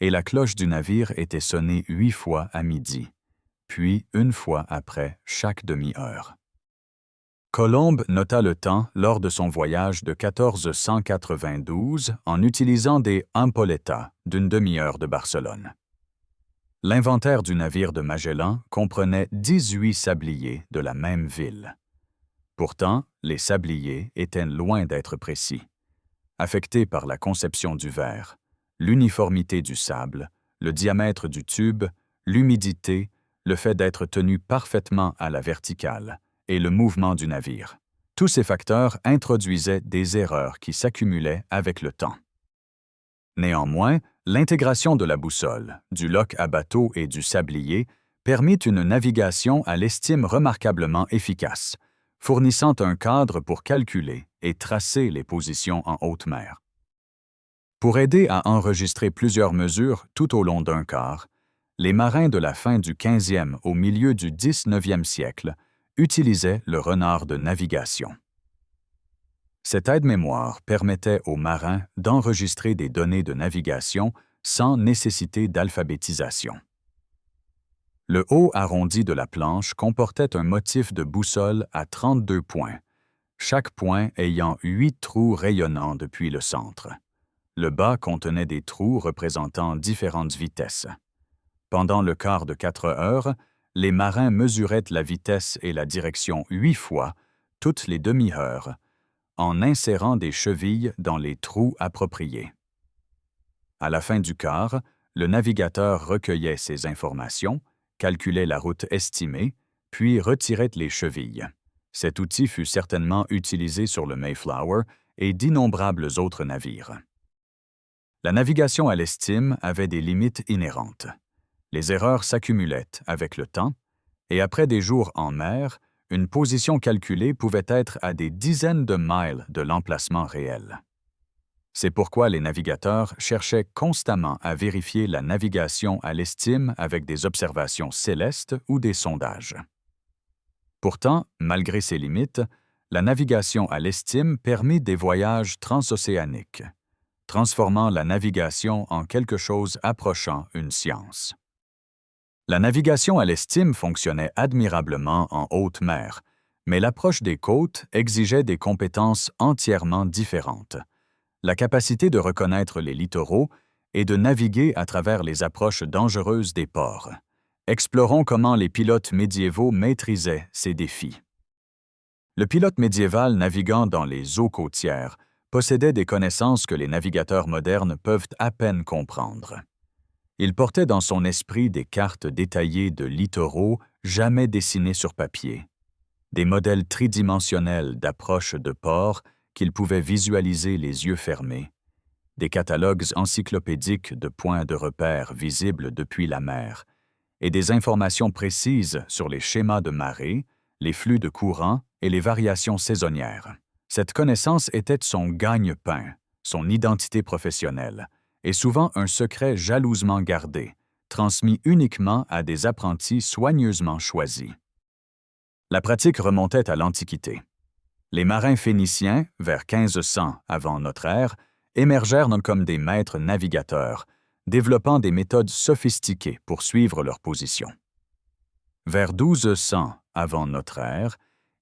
Speaker 1: et la cloche du navire était sonnée 8 fois à midi, puis 1 fois après chaque demi-heure. Colomb nota le temps lors de son voyage de 1492 en utilisant des ampollettas d'une demi-heure de Barcelone. L'inventaire du navire de Magellan comprenait 18 sabliers de la même ville. Pourtant, les sabliers étaient loin d'être précis. Affectés par la conception du verre, l'uniformité du sable, le diamètre du tube, l'humidité, le fait d'être tenu parfaitement à la verticale et le mouvement du navire. Tous ces facteurs introduisaient des erreurs qui s'accumulaient avec le temps. Néanmoins, l'intégration de la boussole, du loch à bateau et du sablier permit une navigation à l'estime remarquablement efficace, fournissant un cadre pour calculer et tracer les positions en haute mer. Pour aider à enregistrer plusieurs mesures tout au long d'un quart, les marins de la fin du 15e au milieu du 19e siècle utilisaient le renard de navigation. Cette aide-mémoire permettait aux marins d'enregistrer des données de navigation sans nécessité d'alphabétisation. Le haut arrondi de la planche comportait un motif de boussole à 32 points, chaque point ayant 8 trous rayonnants depuis le centre. Le bas contenait des trous représentant différentes vitesses. Pendant le quart de 4 heures, les marins mesuraient la vitesse et la direction 8 fois, toutes les demi-heures, en insérant des chevilles dans les trous appropriés. À la fin du quart, le navigateur recueillait ces informations, calculait la route estimée, puis retirait les chevilles. Cet outil fut certainement utilisé sur le Mayflower et d'innombrables autres navires. La navigation à l'estime avait des limites inhérentes. Les erreurs s'accumulaient avec le temps, et après des jours en mer, une position calculée pouvait être à des dizaines de miles de l'emplacement réel. C'est pourquoi les navigateurs cherchaient constamment à vérifier la navigation à l'estime avec des observations célestes ou des sondages. Pourtant, malgré ces limites, la navigation à l'estime permit des voyages transocéaniques. transformant la navigation en quelque chose approchant une science. La navigation à l'estime fonctionnait admirablement en haute mer, mais l'approche des côtes exigeait des compétences entièrement différentes. La capacité de reconnaître les littoraux et de naviguer à travers les approches dangereuses des ports. Explorons comment les pilotes médiévaux maîtrisaient ces défis. Le pilote médiéval naviguant dans les eaux côtières possédait des connaissances que les navigateurs modernes peuvent à peine comprendre. Il portait dans son esprit des cartes détaillées de littoraux jamais dessinées sur papier, des modèles tridimensionnels d'approches de ports qu'il pouvait visualiser les yeux fermés, des catalogues encyclopédiques de points de repère visibles depuis la mer, et des informations précises sur les schémas de marée, les flux de courant et les variations saisonnières. Cette connaissance était son gagne-pain, son identité professionnelle, et souvent un secret jalousement gardé, transmis uniquement à des apprentis soigneusement choisis. La pratique remontait à l'Antiquité. Les marins phéniciens, vers 1500 avant notre ère, émergèrent comme des maîtres navigateurs, développant des méthodes sophistiquées pour suivre leur position. Vers 1200 avant notre ère,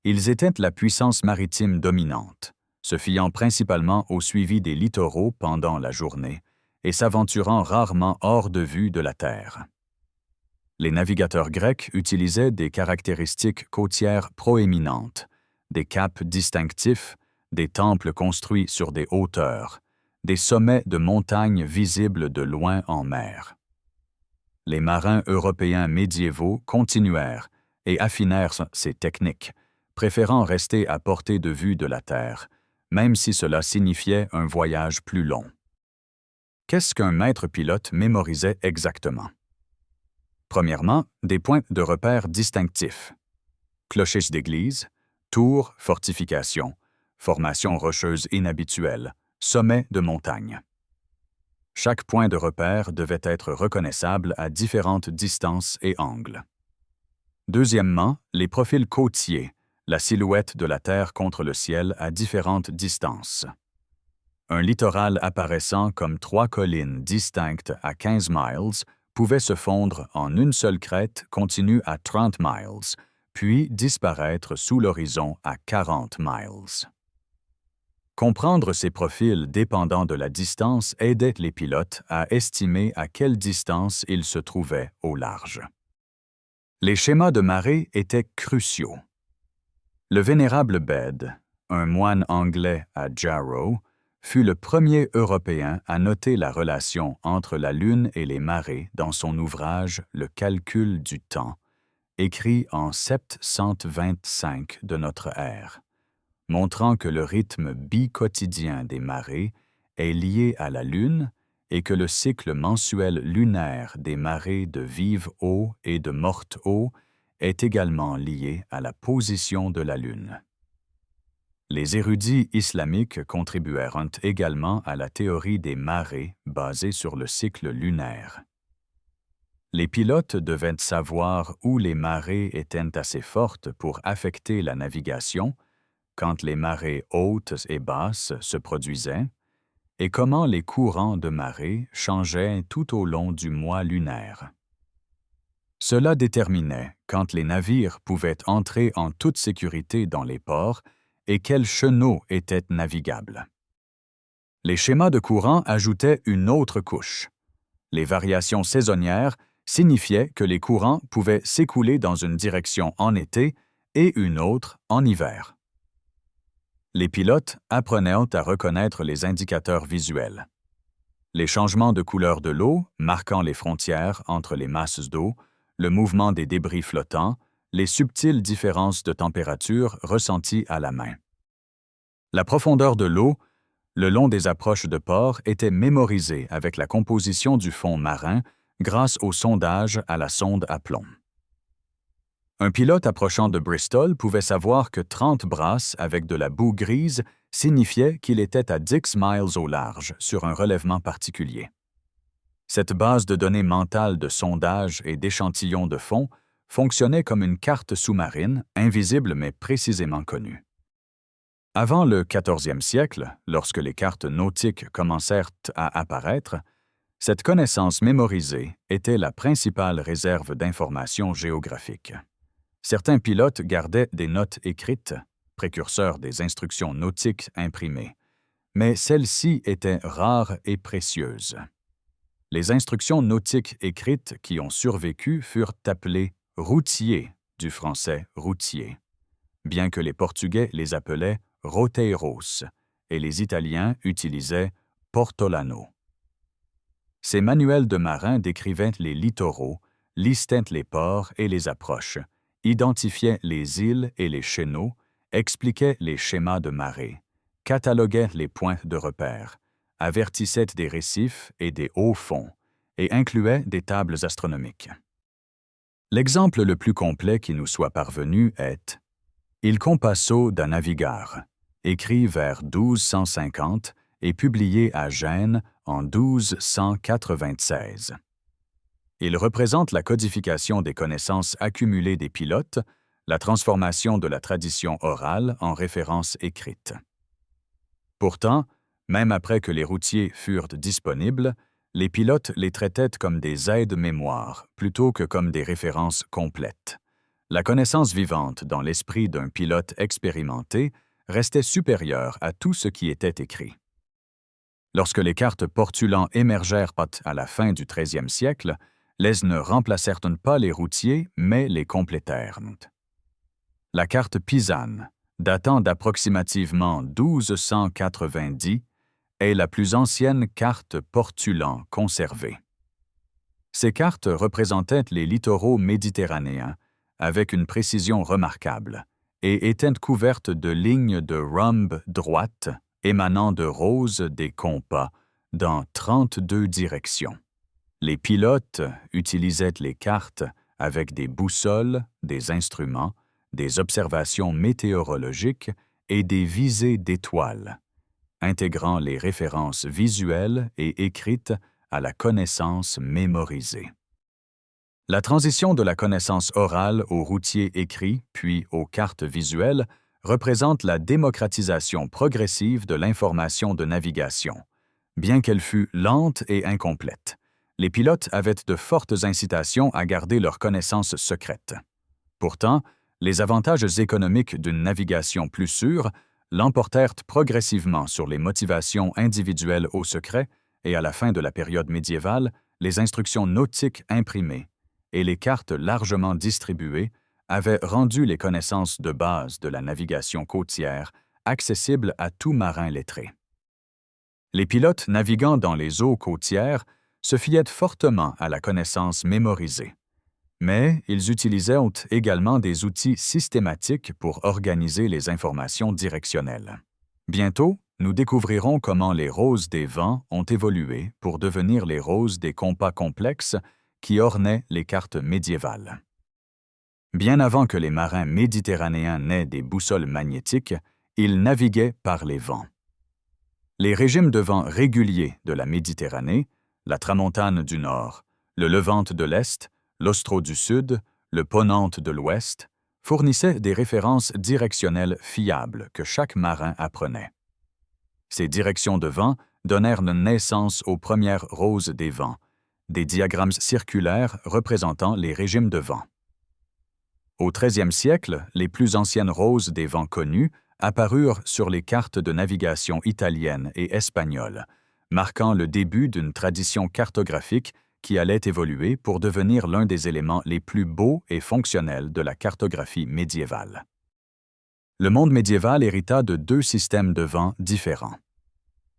Speaker 1: ils étaient la puissance maritime dominante, se fiant principalement au suivi des littoraux pendant la journée et s'aventurant rarement hors de vue de la terre. Les navigateurs grecs utilisaient des caractéristiques côtières proéminentes, des caps distinctifs, des temples construits sur des hauteurs, des sommets de montagnes visibles de loin en mer. Les marins européens médiévaux continuèrent et affinèrent ces techniques, préférant rester à portée de vue de la terre, même si cela signifiait un voyage plus long. Qu'est-ce qu'un maître pilote mémorisait exactement? Premièrement, des points de repère distinctifs. Clochers d'église, tours, fortifications, formations rocheuses inhabituelles, sommets de montagne. Chaque point de repère devait être reconnaissable à différentes distances et angles. Deuxièmement, les profils côtiers, la silhouette de la terre contre le ciel à différentes distances. Un littoral apparaissant comme 3 collines distinctes à 15 miles pouvait se fondre en une seule crête continue à 30 miles, puis disparaître sous l'horizon à 40 miles. Comprendre ces profils dépendant de la distance aidait les pilotes à estimer à quelle distance ils se trouvaient au large. Les schémas de marée étaient cruciaux. Le vénérable Bede, un moine anglais à Jarrow, fut le premier Européen à noter la relation entre la Lune et les marées dans son ouvrage « Le calcul du temps », écrit en 725 de notre ère, montrant que le rythme bi-quotidien des marées est lié à la Lune et que le cycle mensuel lunaire des marées de vive eau et de morte eau est également lié à la position de la Lune. Les érudits islamiques contribuèrent également à la théorie des marées basée sur le cycle lunaire. Les pilotes devaient savoir où les marées étaient assez fortes pour affecter la navigation, quand les marées hautes et basses se produisaient, et comment les courants de marée changeaient tout au long du mois lunaire. Cela déterminait quand les navires pouvaient entrer en toute sécurité dans les ports et quels chenaux étaient navigables. Les schémas de courant ajoutaient une autre couche. Les variations saisonnières signifiaient que les courants pouvaient s'écouler dans une direction en été et une autre en hiver. Les pilotes apprenaient à reconnaître les indicateurs visuels. Les changements de couleur de l'eau, marquant les frontières entre les masses d'eau, le mouvement des débris flottants, les subtiles différences de température ressenties à la main. La profondeur de l'eau, le long des approches de port, était mémorisée avec la composition du fond marin grâce au sondage à la sonde à plomb. Un pilote approchant de Bristol pouvait savoir que 30 brasses avec de la boue grise signifiait qu'il était à 10 miles au large sur un relèvement particulier. Cette base de données mentale de sondage et d'échantillons de fond fonctionnait comme une carte sous-marine, invisible mais précisément connue. Avant le XIVe siècle, lorsque les cartes nautiques commencèrent à apparaître, cette connaissance mémorisée était la principale réserve d'informations géographiques. Certains pilotes gardaient des notes écrites, précurseurs des instructions nautiques imprimées, mais celles-ci étaient rares et précieuses. Les instructions nautiques écrites qui ont survécu furent appelées « routiers » du français « routier », bien que les Portugais les appelaient « roteiros » et les Italiens utilisaient « portolano ». Ces manuels de marins décrivaient les littoraux, listaient les ports et les approches, identifiaient les îles et les chéneaux, expliquaient les schémas de marée, cataloguaient les points de repère, avertissaient des récifs et des hauts fonds, et incluaient des tables astronomiques. L'exemple le plus complet qui nous soit parvenu est « Il compasso da navigar », écrit vers 1250 et publié à Gênes en 1296. Il représente la codification des connaissances accumulées des pilotes, la transformation de la tradition orale en référence écrite. Pourtant, même après que les routiers furent disponibles, les pilotes les traitaient comme des aides-mémoires plutôt que comme des références complètes. La connaissance vivante dans l'esprit d'un pilote expérimenté restait supérieure à tout ce qui était écrit. Lorsque les cartes portulans émergèrent à la fin du XIIIe siècle, elles ne remplacèrent pas les routiers, mais les complétèrent. La carte pisane, datant d'approximativement 1290, est la plus ancienne carte portulan conservée. Ces cartes représentaient les littoraux méditerranéens avec une précision remarquable et étaient couvertes de lignes de rhombe droites émanant de roses des compas dans 32 directions. Les pilotes utilisaient les cartes avec des boussoles, des instruments, des observations météorologiques et des visées d'étoiles, intégrant les références visuelles et écrites à la connaissance mémorisée. La transition de la connaissance orale aux routiers écrits, puis aux cartes visuelles, représente la démocratisation progressive de l'information de navigation. Bien qu'elle fût lente et incomplète, les pilotes avaient de fortes incitations à garder leurs connaissances secrètes. Pourtant, les avantages économiques d'une navigation plus sûre l'emportèrent progressivement sur les motivations individuelles au secret et à la fin de la période médiévale, les instructions nautiques imprimées et les cartes largement distribuées avaient rendu les connaissances de base de la navigation côtière accessibles à tout marin lettré. Les pilotes naviguant dans les eaux côtières se fiaient fortement à la connaissance mémorisée, mais ils utilisaient également des outils systématiques pour organiser les informations directionnelles. Bientôt, nous découvrirons comment les roses des vents ont évolué pour devenir les roses des compas complexes qui ornaient les cartes médiévales. Bien avant que les marins méditerranéens n'aient des boussoles magnétiques, ils naviguaient par les vents. Les régimes de vent réguliers de la Méditerranée, la tramontane du nord, le levante de l'est, l'austro du sud, le ponente de l'ouest, fournissaient des références directionnelles fiables que chaque marin apprenait. Ces directions de vent donnèrent naissance aux premières roses des vents, des diagrammes circulaires représentant les régimes de vent. Au XIIIe siècle, les plus anciennes roses des vents connues apparurent sur les cartes de navigation italiennes et espagnoles, marquant le début d'une tradition cartographique qui allait évoluer pour devenir l'un des éléments les plus beaux et fonctionnels de la cartographie médiévale. Le monde médiéval hérita de deux systèmes de vent différents.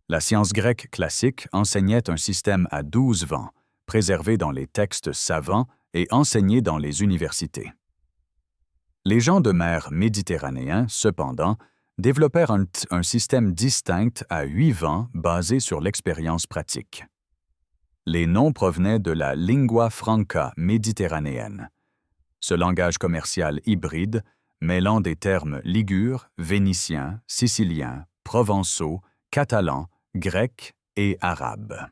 Speaker 1: La science grecque classique enseignait un système à 12 vents, préservé dans les textes savants et enseigné dans les universités. Les gens de mer méditerranéens, cependant, développèrent un système distinct à 8 vents basé sur l'expérience pratique. Les noms provenaient de la lingua franca méditerranéenne, ce langage commercial hybride mêlant des termes ligures, vénitiens, siciliens, provençaux, catalans, grecs et arabes.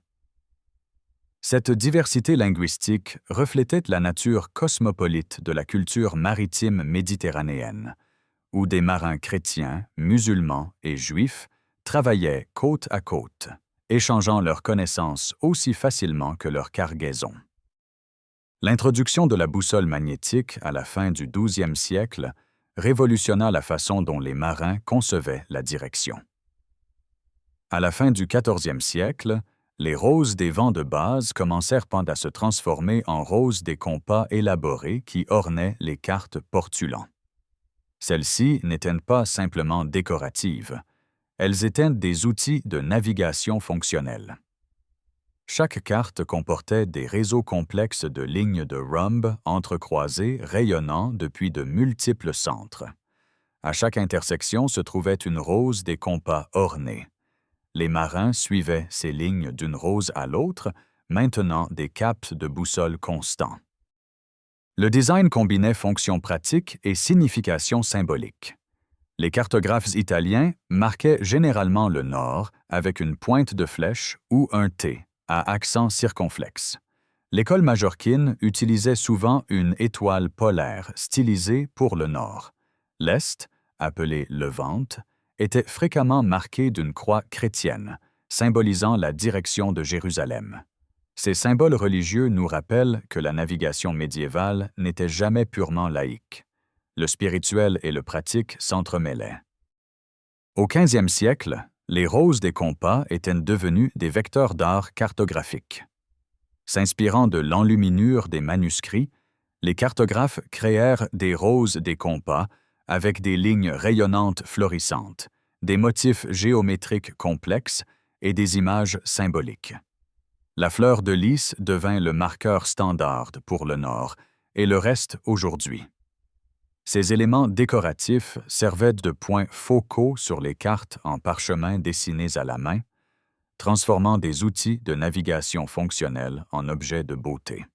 Speaker 1: Cette diversité linguistique reflétait la nature cosmopolite de la culture maritime méditerranéenne, où des marins chrétiens, musulmans et juifs travaillaient côte à côte, échangeant leurs connaissances aussi facilement que leurs cargaisons. L'introduction de la boussole magnétique à la fin du XIIe siècle révolutionna la façon dont les marins concevaient la direction. À la fin du XIVe siècle, les roses des vents de base commencèrent à se transformer en roses des compas élaborés qui ornaient les cartes portulan. Celles-ci n'étaient pas simplement décoratives, elles étaient des outils de navigation fonctionnels. Chaque carte comportait des réseaux complexes de lignes de rhumbe entrecroisées rayonnant depuis de multiples centres. À chaque intersection se trouvait une rose des compas ornée. Les marins suivaient ces lignes d'une rose à l'autre, maintenant des caps de boussole constants. Le design combinait fonction pratique et signification symbolique. Les cartographes italiens marquaient généralement le nord avec une pointe de flèche ou un T à accent circonflexe. L'école majorquine utilisait souvent une étoile polaire stylisée pour le nord. L'est, appelé Levante, était fréquemment marqué d'une croix chrétienne, symbolisant la direction de Jérusalem. Ces symboles religieux nous rappellent que la navigation médiévale n'était jamais purement laïque. Le spirituel et le pratique s'entremêlaient. Au XVe siècle, les roses des compas étaient devenues des vecteurs d'art cartographiques. S'inspirant de l'enluminure des manuscrits, les cartographes créèrent des roses des compas avec des lignes rayonnantes florissantes, des motifs géométriques complexes et des images symboliques. La fleur de lys devint le marqueur standard pour le Nord et le reste aujourd'hui. Ces éléments décoratifs servaient de points focaux sur les cartes en parchemin dessinées à la main, transformant des outils de navigation fonctionnels en objets de beauté.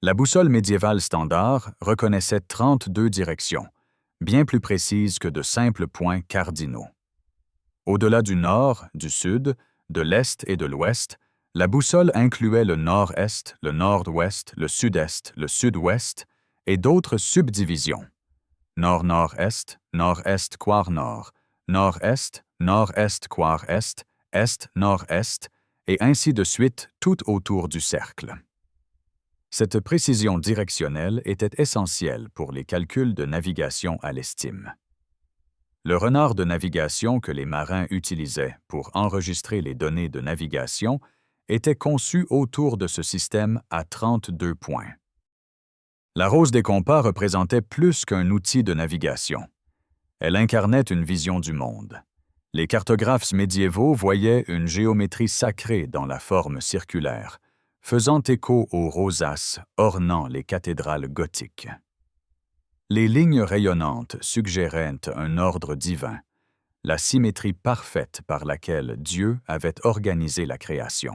Speaker 1: La boussole médiévale standard reconnaissait 32 directions, bien plus précises que de simples points cardinaux. Au-delà du nord, du sud, de l'est et de l'ouest, la boussole incluait le nord-est, le nord-ouest, le sud-est, le sud-ouest et d'autres subdivisions. Nord-nord-est, nord-est quart nord, nord-est, nord-est quart est, est-nord-est, et ainsi de suite tout autour du cercle. Cette précision directionnelle était essentielle pour les calculs de navigation à l'estime. Le renard de navigation que les marins utilisaient pour enregistrer les données de navigation était conçu autour de ce système à 32 points. La rose des compas représentait plus qu'un outil de navigation. Elle incarnait une vision du monde. Les cartographes médiévaux voyaient une géométrie sacrée dans la forme circulaire, faisant écho aux rosaces ornant les cathédrales gothiques. Les lignes rayonnantes suggéraient un ordre divin, la symétrie parfaite par laquelle Dieu avait organisé la création.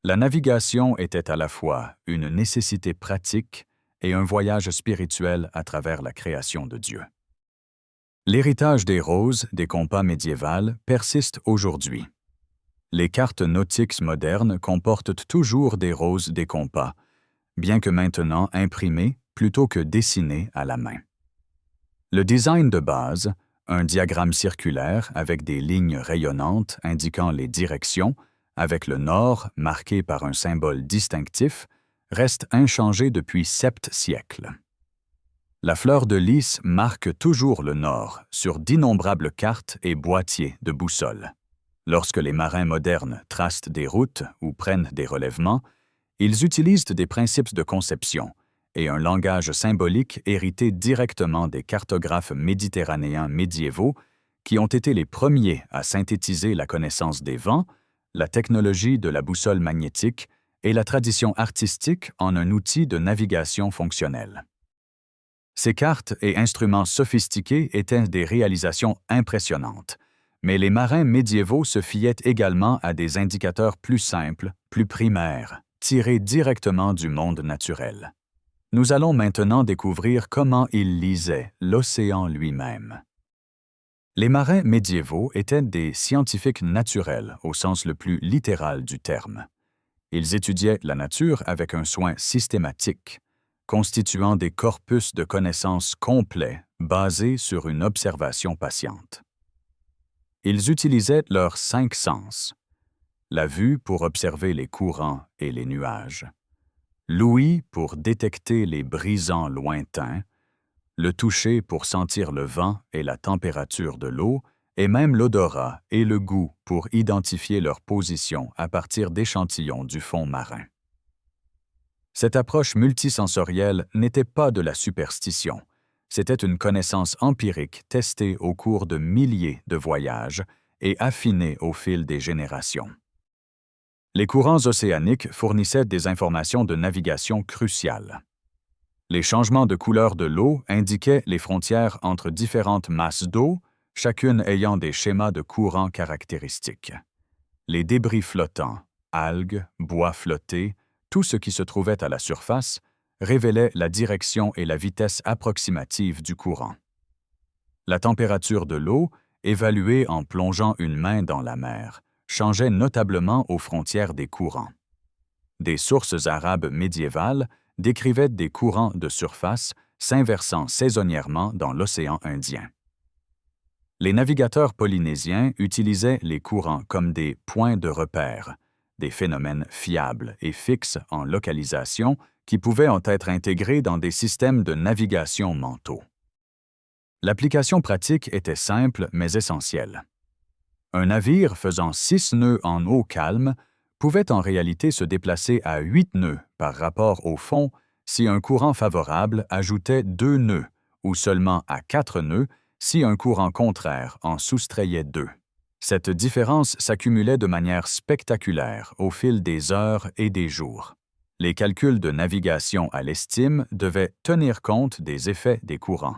Speaker 1: La navigation était à la fois une nécessité pratique et un voyage spirituel à travers la création de Dieu. L'héritage des roses des compas médiévales persiste aujourd'hui. Les cartes nautiques modernes comportent toujours des roses des compas, bien que maintenant imprimées plutôt que dessinées à la main. Le design de base, un diagramme circulaire avec des lignes rayonnantes indiquant les directions, avec le nord marqué par un symbole distinctif, reste inchangé depuis 7 siècles. La fleur de lys marque toujours le nord sur d'innombrables cartes et boîtiers de boussole. Lorsque les marins modernes tracent des routes ou prennent des relèvements, ils utilisent des principes de conception et un langage symbolique hérité directement des cartographes méditerranéens médiévaux qui ont été les premiers à synthétiser la connaissance des vents, la technologie de la boussole magnétique et la tradition artistique en un outil de navigation fonctionnelle. Ces cartes et instruments sophistiqués étaient des réalisations impressionnantes, mais les marins médiévaux se fiaient également à des indicateurs plus simples, plus primaires, tirés directement du monde naturel. Nous allons maintenant découvrir comment ils lisaient l'océan lui-même. Les marins médiévaux étaient des scientifiques naturels au sens le plus littéral du terme. Ils étudiaient la nature avec un soin systématique. constituant des corpus de connaissances complets basés sur une observation patiente. Ils utilisaient leurs 5 sens. La vue pour observer les courants et les nuages, l'ouïe pour détecter les brisants lointains, le toucher pour sentir le vent et la température de l'eau, et même l'odorat et le goût pour identifier leur position à partir d'échantillons du fond marin. Cette approche multisensorielle n'était pas de la superstition, c'était une connaissance empirique testée au cours de milliers de voyages et affinée au fil des générations. Les courants océaniques fournissaient des informations de navigation cruciales. Les changements de couleur de l'eau indiquaient les frontières entre différentes masses d'eau, chacune ayant des schémas de courant caractéristiques. Les débris flottants, algues, bois flottés, tout ce qui se trouvait à la surface, révélait la direction et la vitesse approximative du courant. La température de l'eau, évaluée en plongeant une main dans la mer, changeait notablement aux frontières des courants. Des sources arabes médiévales décrivaient des courants de surface s'inversant saisonnièrement dans l'océan Indien. Les navigateurs polynésiens utilisaient les courants comme des points de repère, des phénomènes fiables et fixes en localisation qui pouvaient en être intégrés dans des systèmes de navigation mentaux. L'application pratique était simple mais essentielle. Un navire faisant 6 nœuds en eau calme pouvait en réalité se déplacer à 8 nœuds par rapport au fond si un courant favorable ajoutait 2 nœuds ou seulement à 4 nœuds si un courant contraire en soustrayait 2. Cette différence s'accumulait de manière spectaculaire au fil des heures et des jours. Les calculs de navigation à l'estime devaient tenir compte des effets des courants,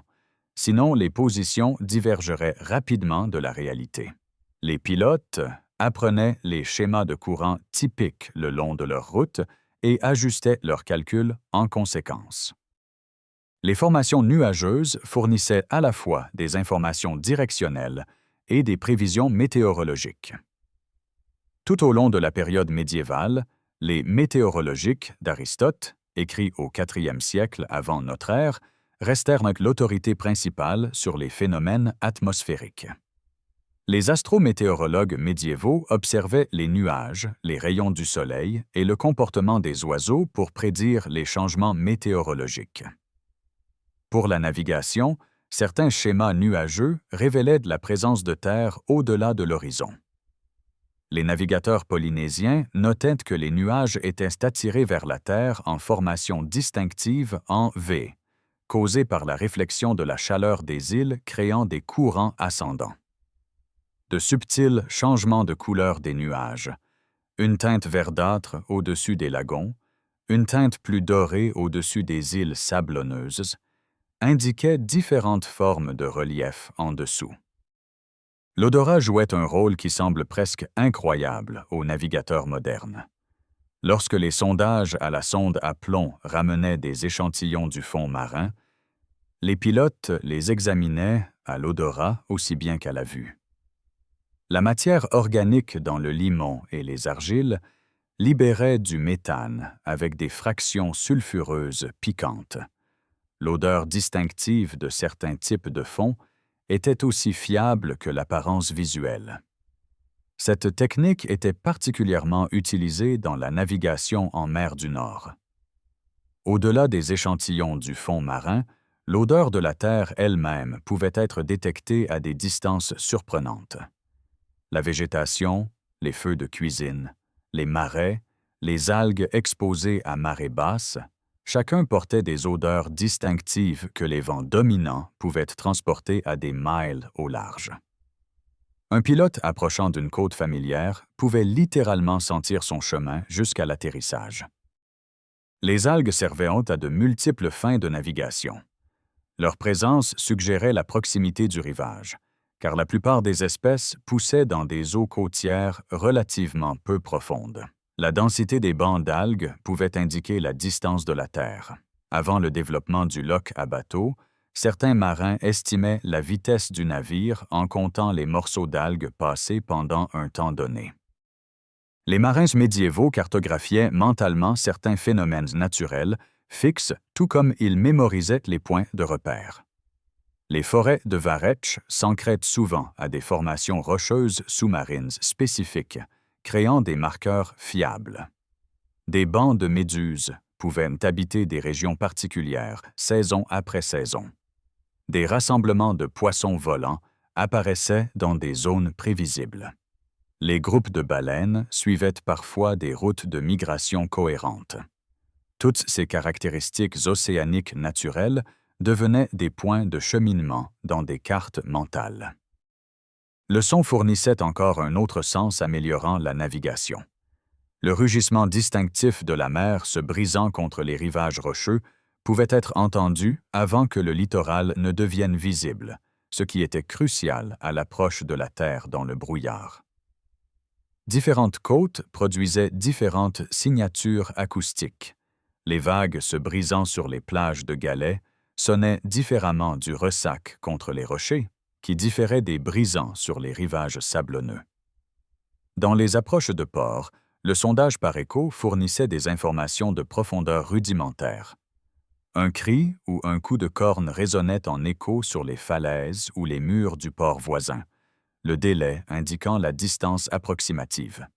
Speaker 1: sinon les positions divergeraient rapidement de la réalité. Les pilotes apprenaient les schémas de courant typiques le long de leur route et ajustaient leurs calculs en conséquence. Les formations nuageuses fournissaient à la fois des informations directionnelles et des prévisions météorologiques. Tout au long de la période médiévale, les météorologiques d'Aristote, écrits au IVe siècle avant notre ère, restèrent l'autorité principale sur les phénomènes atmosphériques. Les astrométéorologues médiévaux observaient les nuages, les rayons du soleil et le comportement des oiseaux pour prédire les changements météorologiques. Pour la navigation, certains schémas nuageux révélaient de la présence de terre au-delà de l'horizon. Les navigateurs polynésiens notaient que les nuages étaient attirés vers la Terre en formation distinctive en V, causée par la réflexion de la chaleur des îles créant des courants ascendants. De subtils changements de couleur des nuages, une teinte verdâtre au-dessus des lagons, une teinte plus dorée au-dessus des îles sablonneuses, indiquaient différentes formes de relief en dessous. L'odorat jouait un rôle qui semble presque incroyable aux navigateurs modernes. Lorsque les sondages à la sonde à plomb ramenaient des échantillons du fond marin, les pilotes les examinaient à l'odorat aussi bien qu'à la vue. La matière organique dans le limon et les argiles libérait du méthane avec des fractions sulfureuses piquantes. L'odeur distinctive de certains types de fonds était aussi fiable que l'apparence visuelle. Cette technique était particulièrement utilisée dans la navigation en mer du Nord. Au-delà des échantillons du fond marin, l'odeur de la terre elle-même pouvait être détectée à des distances surprenantes. La végétation, les feux de cuisine, les marais, les algues exposées à marée basse, chacun portait des odeurs distinctives que les vents dominants pouvaient transporter à des miles au large. Un pilote approchant d'une côte familière pouvait littéralement sentir son chemin jusqu'à l'atterrissage. Les algues servaient à de multiples fins de navigation. Leur présence suggérait la proximité du rivage, car la plupart des espèces poussaient dans des eaux côtières relativement peu profondes. La densité des bancs d'algues pouvait indiquer la distance de la Terre. Avant le développement du loch à bateau, certains marins estimaient la vitesse du navire en comptant les morceaux d'algues passés pendant un temps donné. Les marins médiévaux cartographiaient mentalement certains phénomènes naturels, fixe tout comme ils mémorisaient les points de repère. Les forêts de Varetch s'ancraient souvent à des formations rocheuses sous-marines spécifiques, créant des marqueurs fiables. Des bancs de méduses pouvaient habiter des régions particulières, saison après saison. Des rassemblements de poissons volants apparaissaient dans des zones prévisibles. Les groupes de baleines suivaient parfois des routes de migration cohérentes. Toutes ces caractéristiques océaniques naturelles devenaient des points de cheminement dans des cartes mentales. Le son fournissait encore un autre sens améliorant la navigation. Le rugissement distinctif de la mer se brisant contre les rivages rocheux pouvait être entendu avant que le littoral ne devienne visible, ce qui était crucial à l'approche de la terre dans le brouillard. Différentes côtes produisaient différentes signatures acoustiques. Les vagues se brisant sur les plages de galets sonnaient différemment du ressac contre les rochers, qui différait des brisants sur les rivages sablonneux. Dans les approches de port, le sondage par écho fournissait des informations de profondeur rudimentaire. Un cri ou un coup de corne résonnait en écho sur les falaises ou les murs du port voisin, le délai indiquant la distance approximative.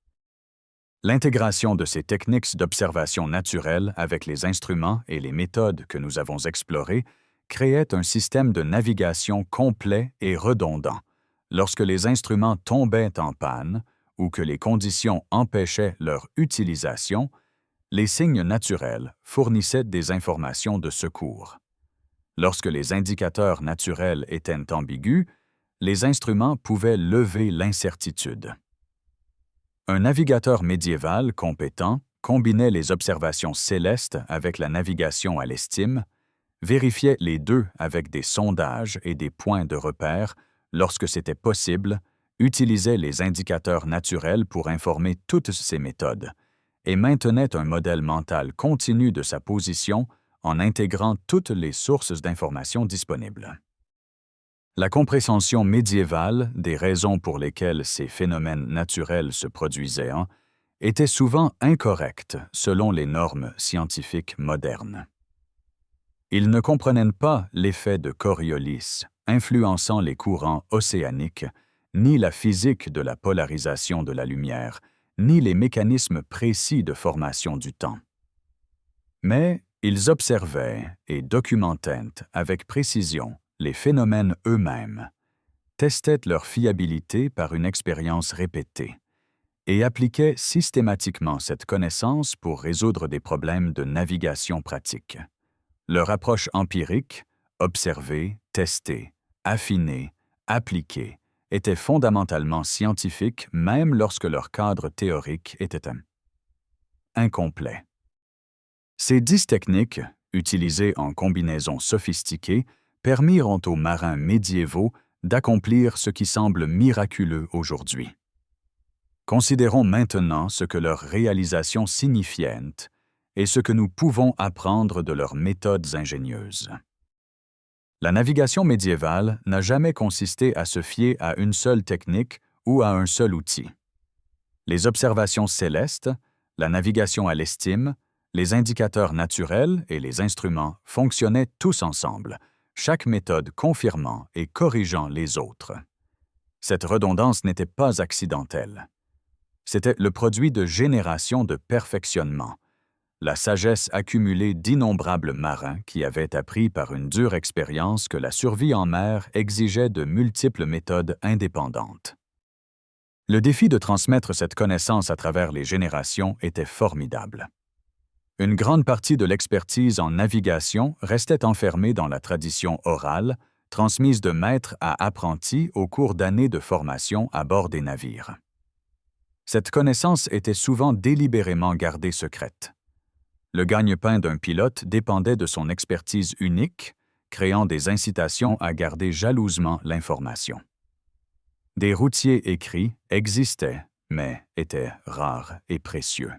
Speaker 1: L'intégration de ces techniques d'observation naturelle avec les instruments et les méthodes que nous avons explorées créait un système de navigation complet et redondant. Lorsque les instruments tombaient en panne ou que les conditions empêchaient leur utilisation, les signes naturels fournissaient des informations de secours. Lorsque les indicateurs naturels étaient ambigus, les instruments pouvaient lever l'incertitude. Un navigateur médiéval compétent combinait les observations célestes avec la navigation à l'estime, vérifiait les deux avec des sondages et des points de repère lorsque c'était possible, utilisait les indicateurs naturels pour informer toutes ces méthodes, et maintenait un modèle mental continu de sa position en intégrant toutes les sources d'informations disponibles. La compréhension médiévale des raisons pour lesquelles ces phénomènes naturels se produisaient était souvent incorrecte selon les normes scientifiques modernes. Ils ne comprenaient pas l'effet de Coriolis influençant les courants océaniques, ni la physique de la polarisation de la lumière, ni les mécanismes précis de formation du temps. Mais ils observaient et documentaient avec précision les phénomènes eux-mêmes, testaient leur fiabilité par une expérience répétée et appliquaient systématiquement cette connaissance pour résoudre des problèmes de navigation pratique. Leur approche empirique, observer, tester, affiner, appliquer, était fondamentalement scientifique même lorsque leur cadre théorique était incomplet. Ces 10 techniques, utilisées en combinaison sophistiquée, permirent aux marins médiévaux d'accomplir ce qui semble miraculeux aujourd'hui. Considérons maintenant ce que leurs réalisations signifiaient et ce que nous pouvons apprendre de leurs méthodes ingénieuses. La navigation médiévale n'a jamais consisté à se fier à une seule technique ou à un seul outil. Les observations célestes, la navigation à l'estime, les indicateurs naturels et les instruments fonctionnaient tous ensemble, chaque méthode confirmant et corrigeant les autres. Cette redondance n'était pas accidentelle. C'était le produit de générations de perfectionnement, la sagesse accumulée d'innombrables marins qui avaient appris par une dure expérience que la survie en mer exigeait de multiples méthodes indépendantes. Le défi de transmettre cette connaissance à travers les générations était formidable. Une grande partie de l'expertise en navigation restait enfermée dans la tradition orale, transmise de maître à apprenti au cours d'années de formation à bord des navires. Cette connaissance était souvent délibérément gardée secrète. Le gagne-pain d'un pilote dépendait de son expertise unique, créant des incitations à garder jalousement l'information. Des routiers écrits existaient, mais étaient rares et précieux.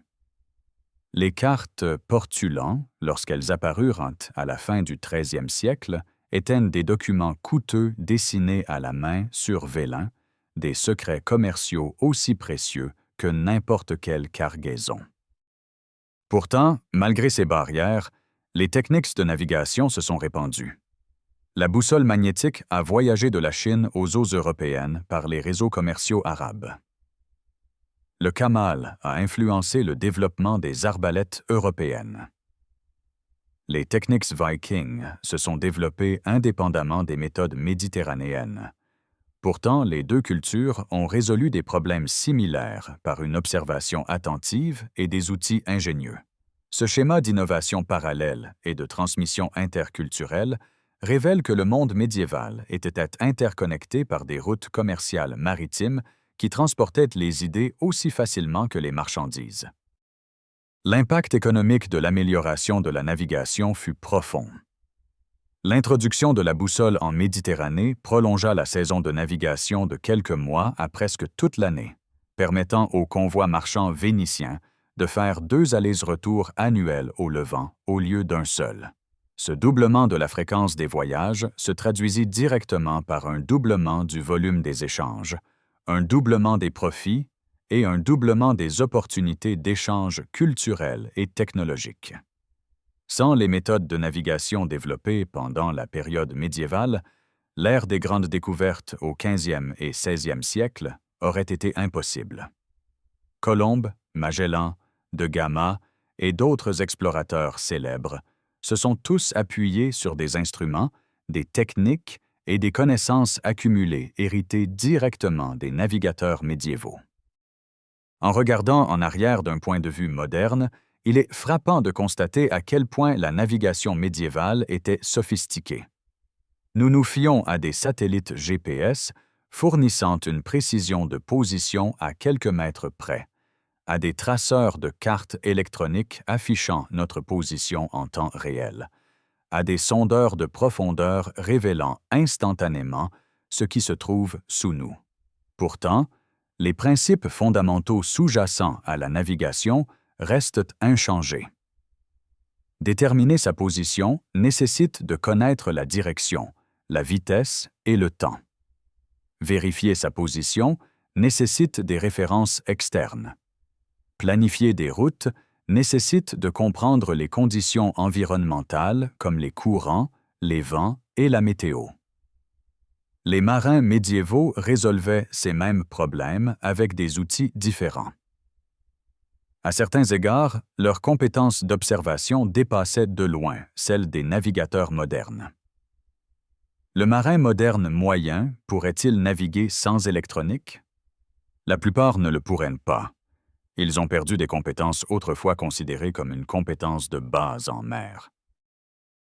Speaker 1: Les cartes portulan, lorsqu'elles apparurent à la fin du XIIIe siècle, étaient des documents coûteux dessinés à la main sur vélin, des secrets commerciaux aussi précieux que n'importe quelle cargaison. Pourtant, malgré ces barrières, Les techniques de navigation se sont répandues. La boussole magnétique a voyagé de la Chine aux eaux européennes par les réseaux commerciaux arabes. Le kamal a influencé le développement des arbalètes européennes. Les techniques Viking se sont développées indépendamment des méthodes méditerranéennes. Pourtant, les deux cultures ont résolu des problèmes similaires par une observation attentive et des outils ingénieux. Ce schéma d'innovation parallèle et de transmission interculturelle révèle que le monde médiéval était interconnecté par des routes commerciales maritimes qui transportaient les idées aussi facilement que les marchandises. L'impact économique de l'amélioration de la navigation fut profond. L'introduction de la boussole en Méditerranée prolongea la saison de navigation de quelques mois à presque toute l'année, permettant aux convois marchands vénitiens de faire 2 allers-retours annuels au Levant au lieu d'un seul. Ce doublement de la fréquence des voyages se traduisit directement par un doublement du volume des échanges, un doublement des profits et un doublement des opportunités d'échanges culturels et technologiques. Sans les méthodes de navigation développées pendant la période médiévale, l'ère des grandes découvertes au 15e et 16e siècle aurait été impossible. Colomb, Magellan, de Gama et d'autres explorateurs célèbres se sont tous appuyés sur des instruments, des techniques et des connaissances accumulées héritées directement des navigateurs médiévaux. En regardant en arrière d'un point de vue moderne, il est frappant de constater à quel point la navigation médiévale était sophistiquée. Nous nous fions à des satellites GPS fournissant une précision de position à quelques mètres près, à des traceurs de cartes électroniques affichant notre position en temps réel, à des sondeurs de profondeur révélant instantanément ce qui se trouve sous nous. Pourtant, les principes fondamentaux sous-jacents à la navigation restent inchangés. Déterminer sa position nécessite de connaître la direction, la vitesse et le temps. Vérifier sa position nécessite des références externes. Planifier des routes nécessite de comprendre les conditions environnementales comme les courants, les vents et la météo. Les marins médiévaux résolvaient ces mêmes problèmes avec des outils différents. À certains égards, leurs compétences d'observation dépassaient de loin celles des navigateurs modernes. Le marin moderne moyen pourrait-il naviguer sans électronique? La plupart ne le pourraient pas. Ils ont perdu des compétences autrefois considérées comme une compétence de base en mer.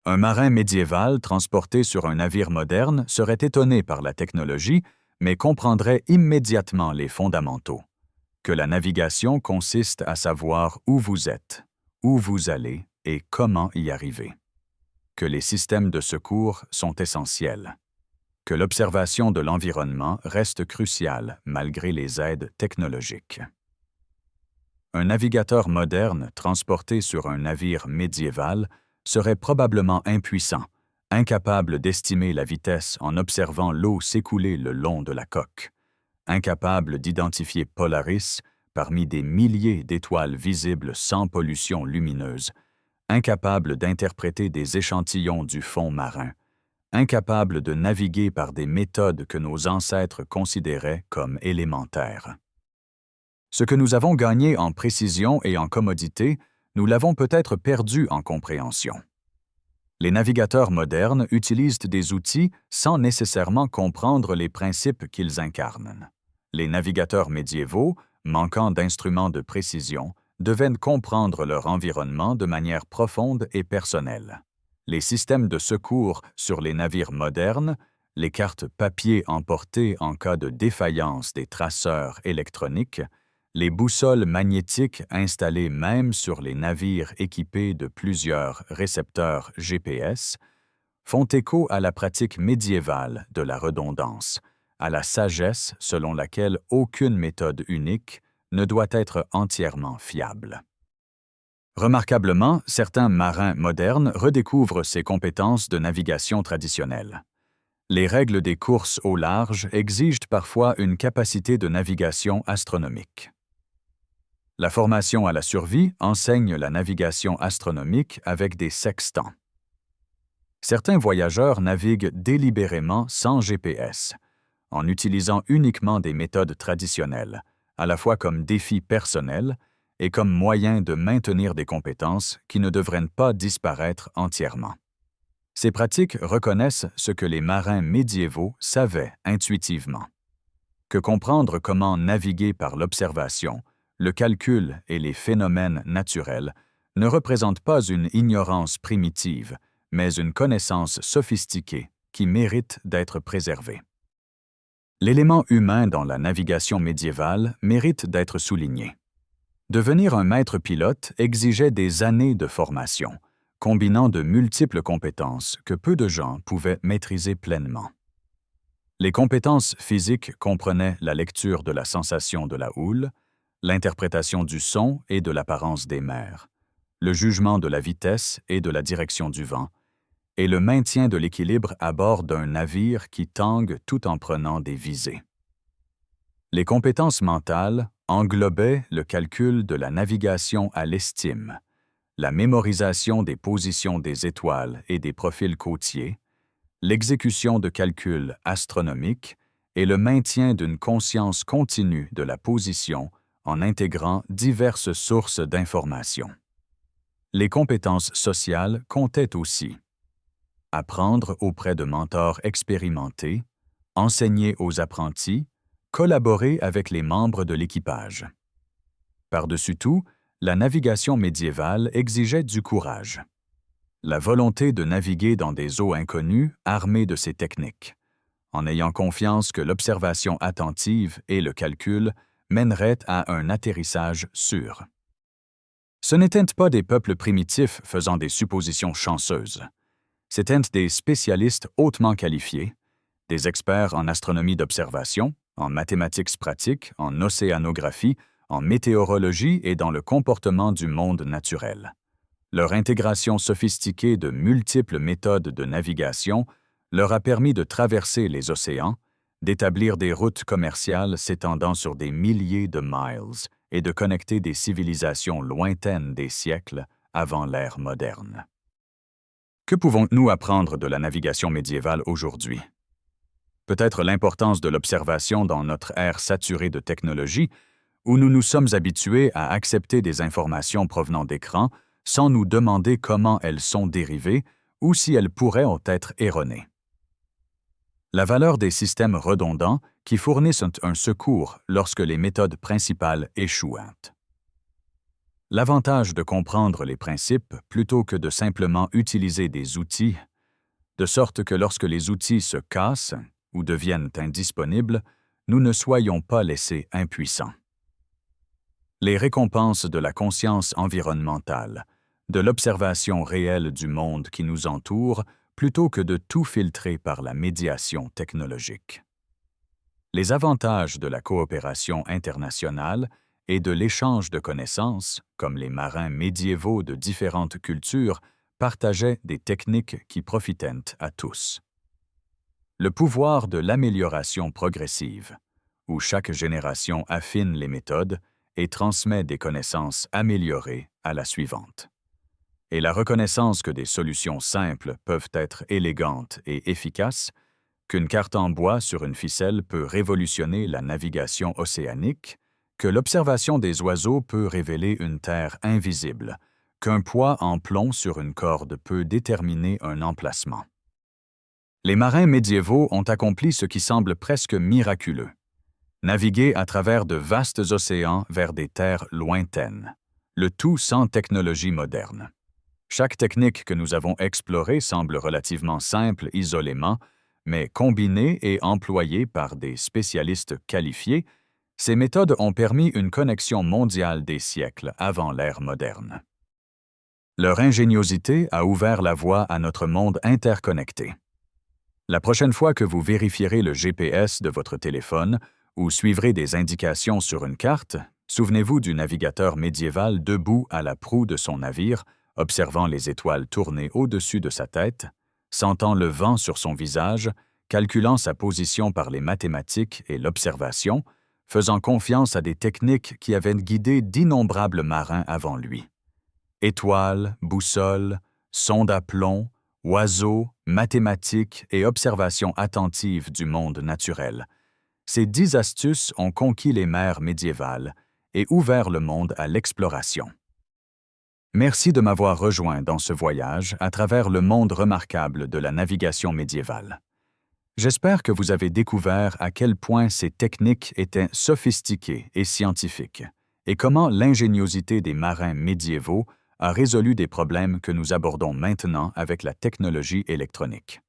Speaker 1: Un marin médiéval transporté sur un navire moderne serait étonné par la technologie, mais comprendrait immédiatement les fondamentaux. Que la navigation consiste à savoir où vous êtes, où vous allez et comment y arriver. Que les systèmes de secours sont essentiels. Que l'observation de l'environnement reste cruciale malgré les aides technologiques. Un navigateur moderne transporté sur un navire médiéval serait probablement impuissant, incapable d'estimer la vitesse en observant l'eau s'écouler le long de la coque, incapable d'identifier Polaris parmi des milliers d'étoiles visibles sans pollution lumineuse, incapable d'interpréter des échantillons du fond marin, incapable de naviguer par des méthodes que nos ancêtres considéraient comme élémentaires. Ce que nous avons gagné en précision et en commodité, nous l'avons peut-être perdu en compréhension. Les navigateurs modernes utilisent des outils sans nécessairement comprendre les principes qu'ils incarnent. Les navigateurs médiévaux, manquant d'instruments de précision, devaient comprendre leur environnement de manière profonde et personnelle. Les systèmes de secours sur les navires modernes, les cartes papier emportées en cas de défaillance des traceurs électroniques, les boussoles magnétiques installées même sur les navires équipés de plusieurs récepteurs GPS font écho à la pratique médiévale de la redondance, à la sagesse selon laquelle aucune méthode unique ne doit être entièrement fiable. Remarquablement, certains marins modernes redécouvrent ces compétences de navigation traditionnelles. Les règles des courses au large exigent parfois une capacité de navigation astronomique. La formation à la survie enseigne la navigation astronomique avec des sextants. Certains voyageurs naviguent délibérément sans GPS, en utilisant uniquement des méthodes traditionnelles, à la fois comme défi personnel et comme moyen de maintenir des compétences qui ne devraient pas disparaître entièrement. Ces pratiques reconnaissent ce que les marins médiévaux savaient intuitivement, que comprendre comment naviguer par l'observation, le calcul et les phénomènes naturels ne représente pas une ignorance primitive, mais une connaissance sophistiquée qui mérite d'être préservée. L'élément humain dans la navigation médiévale mérite d'être souligné. Devenir un maître pilote exigeait des années de formation, combinant de multiples compétences que peu de gens pouvaient maîtriser pleinement. Les compétences physiques comprenaient la lecture de la sensation de la houle, l'interprétation du son et de l'apparence des mers, le jugement de la vitesse et de la direction du vent, et le maintien de l'équilibre à bord d'un navire qui tangue tout en prenant des visées. Les compétences mentales englobaient le calcul de la navigation à l'estime, la mémorisation des positions des étoiles et des profils côtiers, l'exécution de calculs astronomiques et le maintien d'une conscience continue de la position en intégrant diverses sources d'informations. Les compétences sociales comptaient aussi. Apprendre auprès de mentors expérimentés, enseigner aux apprentis, collaborer avec les membres de l'équipage. Par-dessus tout, la navigation médiévale exigeait du courage. La volonté de naviguer dans des eaux inconnues armées de ces techniques, en ayant confiance que l'observation attentive et le calcul mèneraient à un atterrissage sûr. Ce n'étaient pas des peuples primitifs faisant des suppositions chanceuses. C'étaient des spécialistes hautement qualifiés, des experts en astronomie d'observation, en mathématiques pratiques, en océanographie, en météorologie et dans le comportement du monde naturel. Leur intégration sophistiquée de multiples méthodes de navigation leur a permis de traverser les océans, d'établir des routes commerciales s'étendant sur des milliers de miles et de connecter des civilisations lointaines des siècles avant l'ère moderne. Que pouvons-nous apprendre de la navigation médiévale aujourd'hui? Peut-être l'importance de l'observation dans notre ère saturée de technologie, où nous nous sommes habitués à accepter des informations provenant d'écrans sans nous demander comment elles sont dérivées ou si elles pourraient en être erronées. La valeur des systèmes redondants qui fournissent un secours lorsque les méthodes principales échouent. L'avantage de comprendre les principes plutôt que de simplement utiliser des outils, de sorte que lorsque les outils se cassent ou deviennent indisponibles, nous ne soyons pas laissés impuissants. Les récompenses de la conscience environnementale, de l'observation réelle du monde qui nous entoure, plutôt que de tout filtrer par la médiation technologique. Les avantages de la coopération internationale et de l'échange de connaissances, comme les marins médiévaux de différentes cultures partageaient des techniques qui profitaient à tous. Le pouvoir de l'amélioration progressive, où chaque génération affine les méthodes et transmet des connaissances améliorées à la suivante. Et la reconnaissance que des solutions simples peuvent être élégantes et efficaces, qu'une carte en bois sur une ficelle peut révolutionner la navigation océanique, que l'observation des oiseaux peut révéler une terre invisible, qu'un poids en plomb sur une corde peut déterminer un emplacement. Les marins médiévaux ont accompli ce qui semble presque miraculeux, naviguer à travers de vastes océans vers des terres lointaines, le tout sans technologie moderne. Chaque technique que nous avons explorée semble relativement simple isolément, mais combinée et employée par des spécialistes qualifiés, ces méthodes ont permis une connexion mondiale des siècles avant l'ère moderne. Leur ingéniosité a ouvert la voie à notre monde interconnecté. La prochaine fois que vous vérifierez le GPS de votre téléphone ou suivrez des indications sur une carte, souvenez-vous du navigateur médiéval debout à la proue de son navire, observant les étoiles tourner au-dessus de sa tête, sentant le vent sur son visage, calculant sa position par les mathématiques et l'observation, faisant confiance à des techniques qui avaient guidé d'innombrables marins avant lui. Étoiles, boussoles, sondes à plomb, oiseaux, mathématiques et observations attentives du monde naturel. Ces 10 astuces ont conquis les mers médiévales et ouvert le monde à l'exploration. Merci de m'avoir rejoint dans ce voyage à travers le monde remarquable de la navigation médiévale. J'espère que vous avez découvert à quel point ces techniques étaient sophistiquées et scientifiques, et comment l'ingéniosité des marins médiévaux a résolu des problèmes que nous abordons maintenant avec la technologie électronique.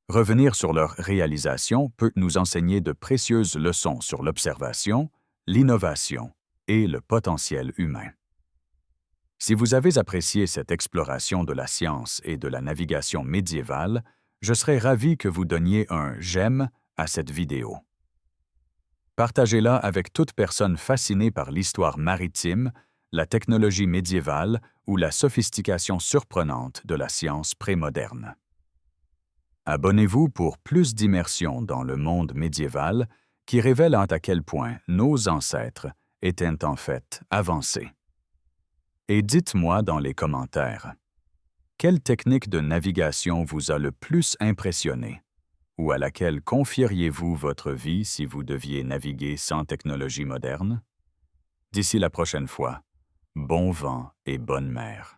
Speaker 1: Revenir sur leur réalisation peut nous enseigner de précieuses leçons sur l'observation, l'innovation et le potentiel humain. Si vous avez apprécié cette exploration de la science et de la navigation médiévale, je serais ravi que vous donniez un « j'aime » à cette vidéo. Partagez-la avec toute personne fascinée par l'histoire maritime, la technologie médiévale ou la sophistication surprenante de la science prémoderne. Abonnez-vous pour plus d'immersion dans le monde médiéval qui révèle à quel point nos ancêtres étaient en fait avancés. Et dites-moi dans les commentaires, quelle technique de navigation vous a le plus impressionné ou à laquelle confieriez-vous votre vie si vous deviez naviguer sans technologie moderne? D'ici la prochaine fois, bon vent et bonne mer.